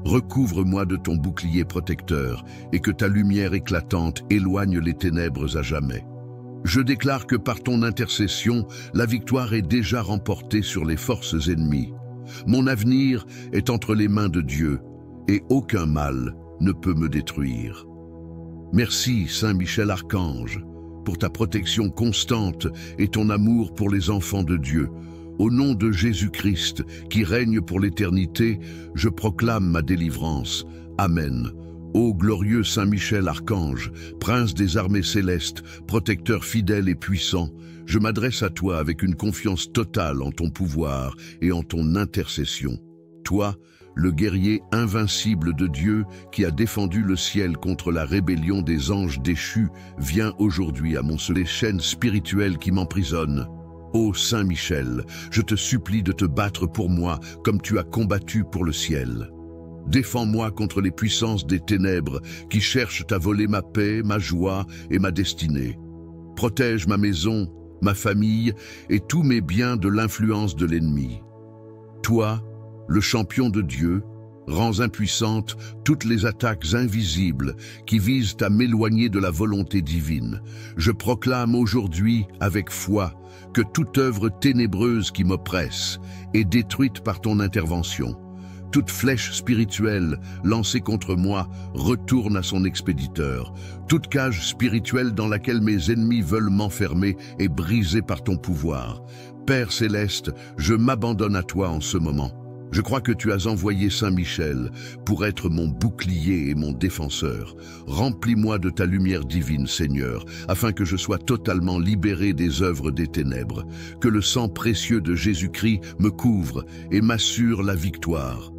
Recouvre-moi de ton bouclier protecteur et que ta lumière éclatante éloigne les ténèbres à jamais. Je déclare que par ton intercession, la victoire est déjà remportée sur les forces ennemies. Mon avenir est entre les mains de Dieu et aucun mal ne peut me détruire. Merci, Saint Michel Archange, pour ta protection constante et ton amour pour les enfants de Dieu. Au nom de Jésus-Christ, qui règne pour l'éternité, je proclame ma délivrance. Amen. Ô glorieux Saint Michel Archange, prince des armées célestes, protecteur fidèle et puissant, je m'adresse à toi avec une confiance totale en ton pouvoir et en ton intercession. Toi, le guerrier invincible de Dieu qui a défendu le ciel contre la rébellion des anges déchus, viens aujourd'hui à mon les chaînes spirituelles qui m'emprisonnent. Ô Saint Michel, je te supplie de te battre pour moi comme tu as combattu pour le ciel. Défends-moi contre les puissances des ténèbres qui cherchent à voler ma paix, ma joie et ma destinée. Protège ma maison, ma famille et tous mes biens de l'influence de l'ennemi. Toi, le champion de Dieu, rends impuissantes toutes les attaques invisibles qui visent à m'éloigner de la volonté divine. Je proclame aujourd'hui, avec foi, que toute œuvre ténébreuse qui m'oppresse est détruite par ton intervention. Toute flèche spirituelle lancée contre moi retourne à son expéditeur. Toute cage spirituelle dans laquelle mes ennemis veulent m'enfermer est brisée par ton pouvoir. Père céleste, je m'abandonne à toi en ce moment. Je crois que tu as envoyé Saint Michel pour être mon bouclier et mon défenseur. Remplis-moi de ta lumière divine, Seigneur, afin que je sois totalement libéré des œuvres des ténèbres. Que le sang précieux de Jésus-Christ me couvre et m'assure la victoire.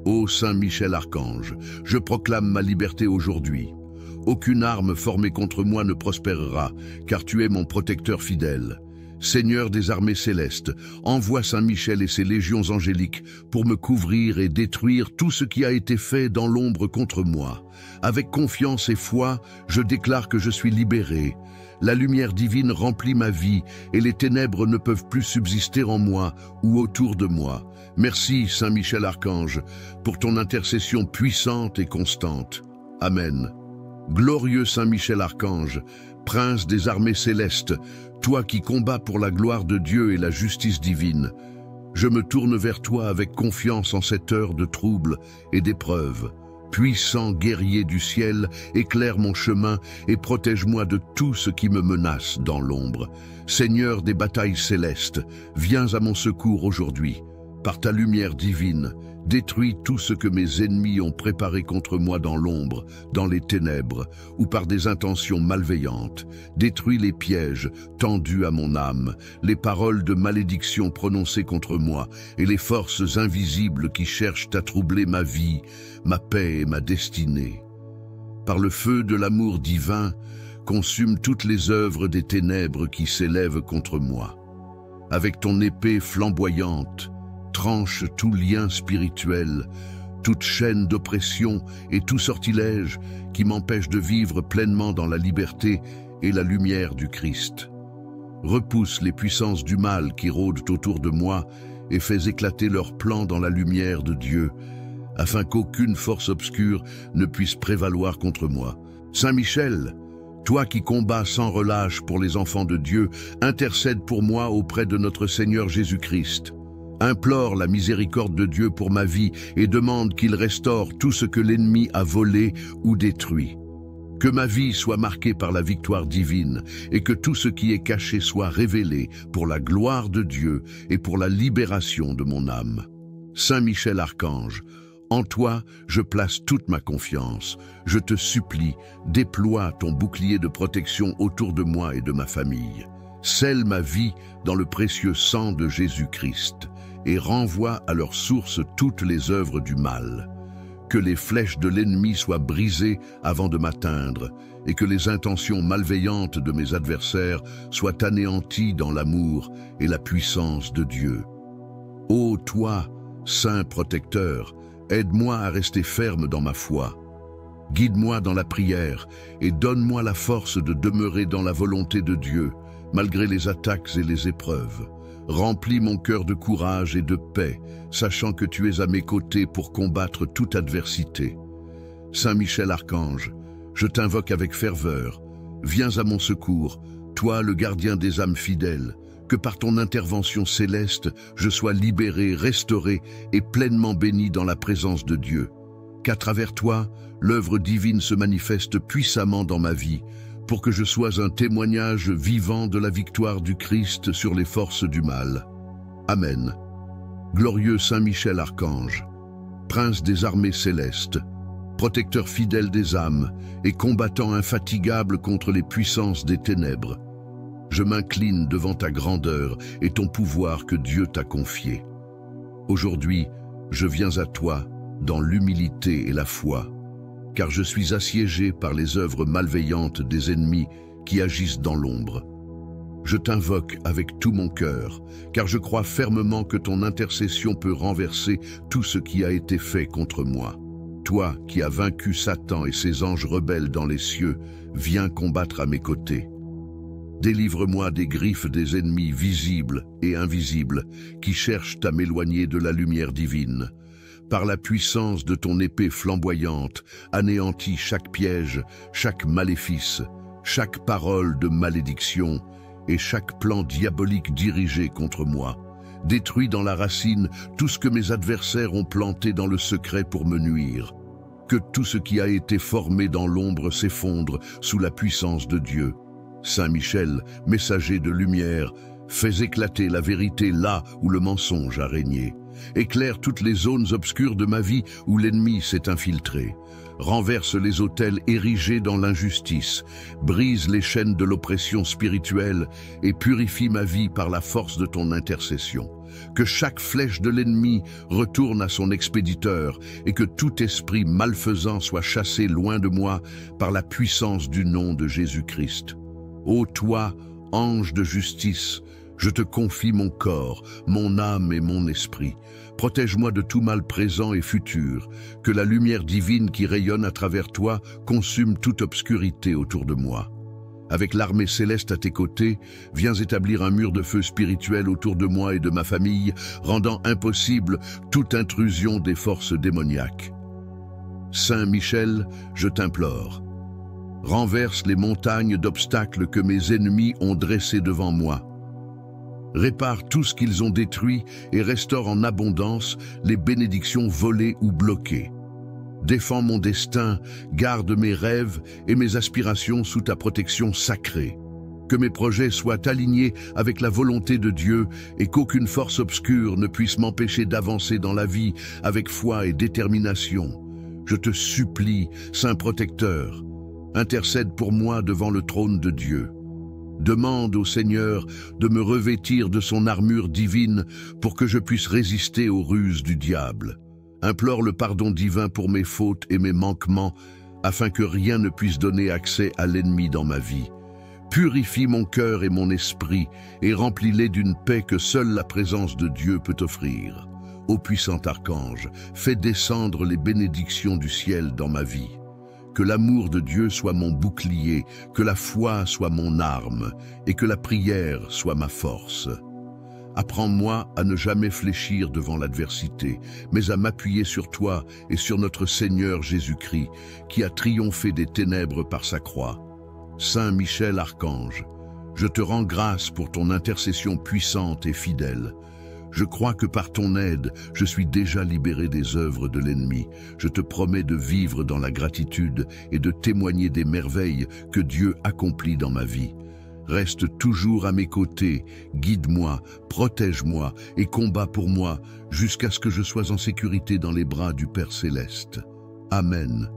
Ô Saint Michel Archange, je proclame ma liberté aujourd'hui. Aucune arme formée contre moi ne prospérera, car tu es mon protecteur fidèle. Seigneur des armées célestes, envoie Saint Michel et ses légions angéliques pour me couvrir et détruire tout ce qui a été fait dans l'ombre contre moi. Avec confiance et foi, je déclare que je suis libéré. La lumière divine remplit ma vie et les ténèbres ne peuvent plus subsister en moi ou autour de moi. Merci, Saint Michel Archange, pour ton intercession puissante et constante. Amen. Glorieux Saint Michel Archange, prince des armées célestes, toi qui combats pour la gloire de Dieu et la justice divine, je me tourne vers toi avec confiance en cette heure de trouble et d'épreuve. Puissant guerrier du ciel, éclaire mon chemin et protège-moi de tout ce qui me menace dans l'ombre. Seigneur des batailles célestes, viens à mon secours aujourd'hui. Par ta lumière divine, détruis tout ce que mes ennemis ont préparé contre moi dans l'ombre, dans les ténèbres, ou par des intentions malveillantes. Détruis les pièges tendus à mon âme, les paroles de malédiction prononcées contre moi, et les forces invisibles qui cherchent à troubler ma vie, ma paix et ma destinée. Par le feu de l'amour divin, consume toutes les œuvres des ténèbres qui s'élèvent contre moi. Avec ton épée flamboyante, tranche tout lien spirituel, toute chaîne d'oppression et tout sortilège qui m'empêche de vivre pleinement dans la liberté et la lumière du Christ. Repousse les puissances du mal qui rôdent autour de moi et fais éclater leurs plans dans la lumière de Dieu, afin qu'aucune force obscure ne puisse prévaloir contre moi. Saint Michel, toi qui combats sans relâche pour les enfants de Dieu, intercède pour moi auprès de notre Seigneur Jésus-Christ. Implore la miséricorde de Dieu pour ma vie et demande qu'il restaure tout ce que l'ennemi a volé ou détruit. Que ma vie soit marquée par la victoire divine et que tout ce qui est caché soit révélé pour la gloire de Dieu et pour la libération de mon âme. Saint Michel Archange, en toi, je place toute ma confiance. Je te supplie, déploie ton bouclier de protection autour de moi et de ma famille. Scelle ma vie dans le précieux sang de Jésus-Christ et renvoie à leur source toutes les œuvres du mal. Que les flèches de l'ennemi soient brisées avant de m'atteindre et que les intentions malveillantes de mes adversaires soient anéanties dans l'amour et la puissance de Dieu. Ô toi, Saint protecteur, aide-moi à rester ferme dans ma foi. Guide-moi dans la prière et donne-moi la force de demeurer dans la volonté de Dieu, malgré les attaques et les épreuves. Remplis mon cœur de courage et de paix, sachant que tu es à mes côtés pour combattre toute adversité. Saint Michel Archange, je t'invoque avec ferveur. Viens à mon secours, toi le gardien des âmes fidèles. Que par ton intervention céleste, je sois libéré, restauré et pleinement béni dans la présence de Dieu. Qu'à travers toi, l'œuvre divine se manifeste puissamment dans ma vie, pour que je sois un témoignage vivant de la victoire du Christ sur les forces du mal. Amen. Glorieux Saint Michel Archange, prince des armées célestes, protecteur fidèle des âmes et combattant infatigable contre les puissances des ténèbres. Je m'incline devant ta grandeur et ton pouvoir que Dieu t'a confié. Aujourd'hui, je viens à toi dans l'humilité et la foi, car je suis assiégé par les œuvres malveillantes des ennemis qui agissent dans l'ombre. Je t'invoque avec tout mon cœur, car je crois fermement que ton intercession peut renverser tout ce qui a été fait contre moi. Toi qui as vaincu Satan et ses anges rebelles dans les cieux, viens combattre à mes côtés. Délivre-moi des griffes des ennemis visibles et invisibles qui cherchent à m'éloigner de la lumière divine. Par la puissance de ton épée flamboyante, anéantis chaque piège, chaque maléfice, chaque parole de malédiction et chaque plan diabolique dirigé contre moi. Détruis dans la racine tout ce que mes adversaires ont planté dans le secret pour me nuire. Que tout ce qui a été formé dans l'ombre s'effondre sous la puissance de Dieu. Saint Michel, messager de lumière, fais éclater la vérité là où le mensonge a régné. Éclaire toutes les zones obscures de ma vie où l'ennemi s'est infiltré. Renverse les autels érigés dans l'injustice, brise les chaînes de l'oppression spirituelle et purifie ma vie par la force de ton intercession. Que chaque flèche de l'ennemi retourne à son expéditeur et que tout esprit malfaisant soit chassé loin de moi par la puissance du nom de Jésus-Christ. Ô toi, ange de justice, je te confie mon corps, mon âme et mon esprit. Protège-moi de tout mal présent et futur, que la lumière divine qui rayonne à travers toi consume toute obscurité autour de moi. Avec l'armée céleste à tes côtés, viens établir un mur de feu spirituel autour de moi et de ma famille, rendant impossible toute intrusion des forces démoniaques. Saint Michel, je t'implore, renverse les montagnes d'obstacles que mes ennemis ont dressées devant moi. Répare tout ce qu'ils ont détruit et restaure en abondance les bénédictions volées ou bloquées. Défends mon destin, garde mes rêves et mes aspirations sous ta protection sacrée. Que mes projets soient alignés avec la volonté de Dieu et qu'aucune force obscure ne puisse m'empêcher d'avancer dans la vie avec foi et détermination. Je te supplie, Saint Protecteur, intercède pour moi devant le trône de Dieu. Demande au Seigneur de me revêtir de son armure divine pour que je puisse résister aux ruses du diable. Implore le pardon divin pour mes fautes et mes manquements, afin que rien ne puisse donner accès à l'ennemi dans ma vie. Purifie mon cœur et mon esprit, et remplis-les d'une paix que seule la présence de Dieu peut offrir. Ô puissant archange, fais descendre les bénédictions du ciel dans ma vie. Que l'amour de Dieu soit mon bouclier, que la foi soit mon arme, et que la prière soit ma force. Apprends-moi à ne jamais fléchir devant l'adversité, mais à m'appuyer sur toi et sur notre Seigneur Jésus-Christ, qui a triomphé des ténèbres par sa croix. Saint Michel Archange, je te rends grâce pour ton intercession puissante et fidèle. Je crois que par ton aide, je suis déjà libéré des œuvres de l'ennemi. Je te promets de vivre dans la gratitude et de témoigner des merveilles que Dieu accomplit dans ma vie. Reste toujours à mes côtés, guide-moi, protège-moi et combat pour moi jusqu'à ce que je sois en sécurité dans les bras du Père Céleste. Amen.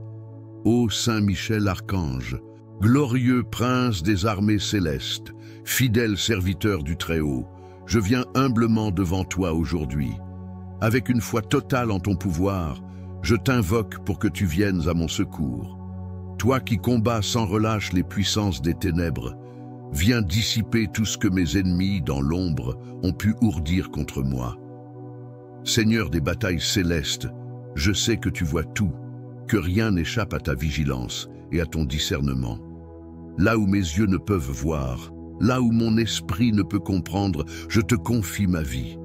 Ô Saint Michel Archange, glorieux prince des armées célestes, fidèle serviteur du Très-Haut, je viens humblement devant toi aujourd'hui. Avec une foi totale en ton pouvoir, je t'invoque pour que tu viennes à mon secours. Toi qui combats sans relâche les puissances des ténèbres, viens dissiper tout ce que mes ennemis dans l'ombre ont pu ourdir contre moi. Seigneur des batailles célestes, je sais que tu vois tout, que rien n'échappe à ta vigilance et à ton discernement. Là où mes yeux ne peuvent voir, là où mon esprit ne peut comprendre, je te confie ma vie.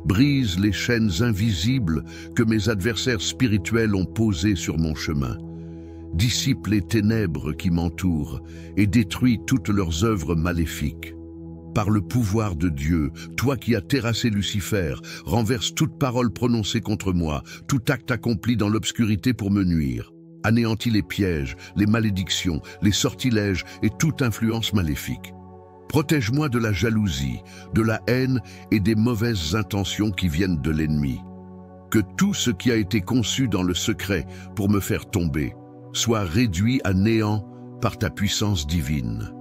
Brise les chaînes invisibles que mes adversaires spirituels ont posées sur mon chemin. Dissipe les ténèbres qui m'entourent et détruis toutes leurs œuvres maléfiques. Par le pouvoir de Dieu, toi qui as terrassé Lucifer, renverse toute parole prononcée contre moi, tout acte accompli dans l'obscurité pour me nuire. Anéantis les pièges, les malédictions, les sortilèges et toute influence maléfique. Protège-moi de la jalousie, de la haine et des mauvaises intentions qui viennent de l'ennemi. Que tout ce qui a été conçu dans le secret pour me faire tomber soit réduit à néant par ta puissance divine.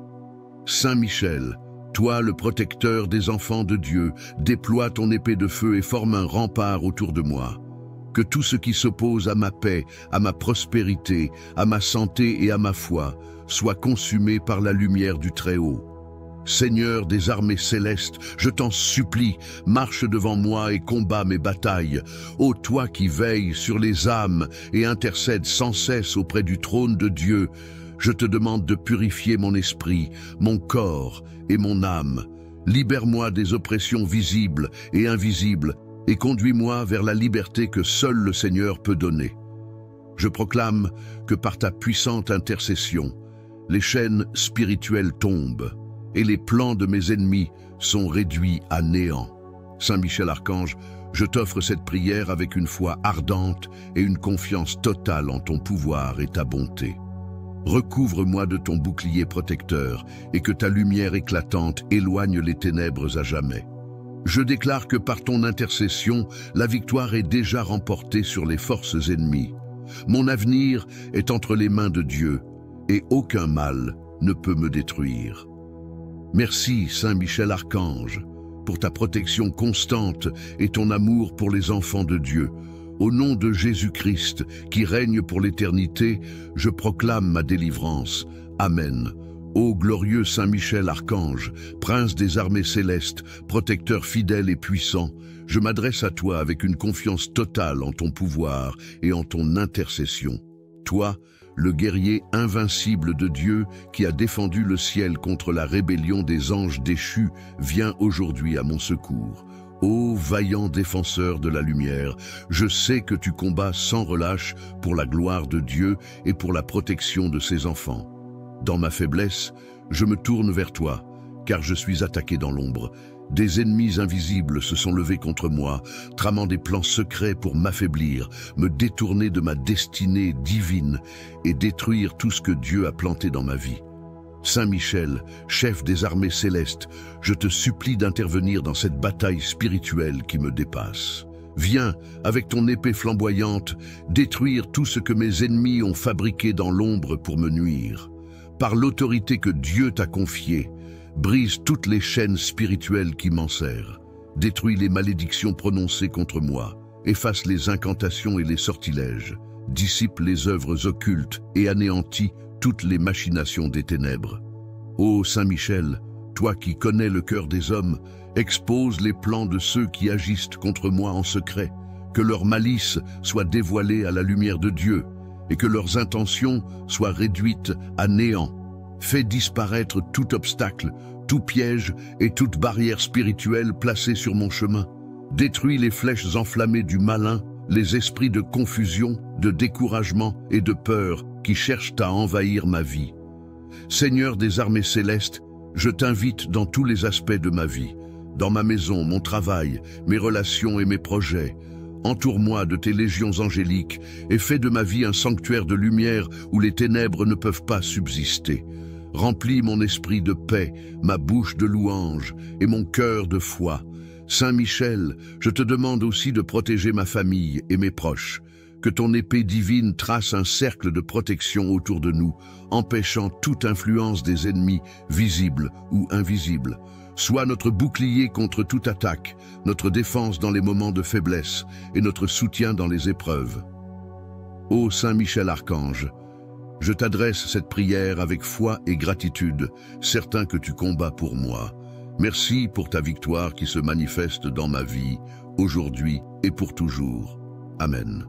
Saint Michel, toi le protecteur des enfants de Dieu, déploie ton épée de feu et forme un rempart autour de moi. Que tout ce qui s'oppose à ma paix, à ma prospérité, à ma santé et à ma foi soit consumé par la lumière du Très-Haut. Seigneur des armées célestes, je t'en supplie, marche devant moi et combat mes batailles. Ô toi qui veilles sur les âmes et intercèdes sans cesse auprès du trône de Dieu, je te demande de purifier mon esprit, mon corps et mon âme. Libère-moi des oppressions visibles et invisibles et conduis-moi vers la liberté que seul le Seigneur peut donner. Je proclame que par ta puissante intercession, les chaînes spirituelles tombent et les plans de mes ennemis sont réduits à néant. Saint Michel Archange, je t'offre cette prière avec une foi ardente et une confiance totale en ton pouvoir et ta bonté. Recouvre-moi de ton bouclier protecteur et que ta lumière éclatante éloigne les ténèbres à jamais. Je déclare que par ton intercession, la victoire est déjà remportée sur les forces ennemies. Mon avenir est entre les mains de Dieu et aucun mal ne peut me détruire. Merci, Saint Michel Archange, pour ta protection constante et ton amour pour les enfants de Dieu. Au nom de Jésus-Christ, qui règne pour l'éternité, je proclame ma délivrance. Amen. Ô glorieux Saint Michel Archange, prince des armées célestes, protecteur fidèle et puissant, je m'adresse à toi avec une confiance totale en ton pouvoir et en ton intercession. Toi, le guerrier invincible de Dieu qui a défendu le ciel contre la rébellion des anges déchus, viens aujourd'hui à mon secours. Ô vaillant défenseur de la lumière, je sais que tu combats sans relâche pour la gloire de Dieu et pour la protection de ses enfants. Dans ma faiblesse, je me tourne vers toi, car je suis attaqué dans l'ombre. Des ennemis invisibles se sont levés contre moi, tramant des plans secrets pour m'affaiblir, me détourner de ma destinée divine et détruire tout ce que Dieu a planté dans ma vie. Saint Michel, chef des armées célestes, je te supplie d'intervenir dans cette bataille spirituelle qui me dépasse. Viens, avec ton épée flamboyante, détruire tout ce que mes ennemis ont fabriqué dans l'ombre pour me nuire. Par l'autorité que Dieu t'a confiée, brise toutes les chaînes spirituelles qui m'enserrent. Détruis les malédictions prononcées contre moi, efface les incantations et les sortilèges, dissipe les œuvres occultes et anéantis toutes les machinations des ténèbres. Ô Saint Michel, toi qui connais le cœur des hommes, expose les plans de ceux qui agissent contre moi en secret, que leur malice soit dévoilée à la lumière de Dieu, et que leurs intentions soient réduites à néant. Fais disparaître tout obstacle, tout piège et toute barrière spirituelle placée sur mon chemin. Détruis les flèches enflammées du malin, les esprits de confusion, de découragement et de peur qui cherchent à envahir ma vie. Seigneur des armées célestes, je t'invite dans tous les aspects de ma vie, dans ma maison, mon travail, mes relations et mes projets. Entoure-moi de tes légions angéliques et fais de ma vie un sanctuaire de lumière où les ténèbres ne peuvent pas subsister. Remplis mon esprit de paix, ma bouche de louange et mon cœur de foi. Saint Michel, je te demande aussi de protéger ma famille et mes proches. Que ton épée divine trace un cercle de protection autour de nous, empêchant toute influence des ennemis, visibles ou invisibles. Sois notre bouclier contre toute attaque, notre défense dans les moments de faiblesse et notre soutien dans les épreuves. Ô Saint Michel Archange, je t'adresse cette prière avec foi et gratitude, certain que tu combats pour moi. Merci pour ta victoire qui se manifeste dans ma vie, aujourd'hui et pour toujours. Amen.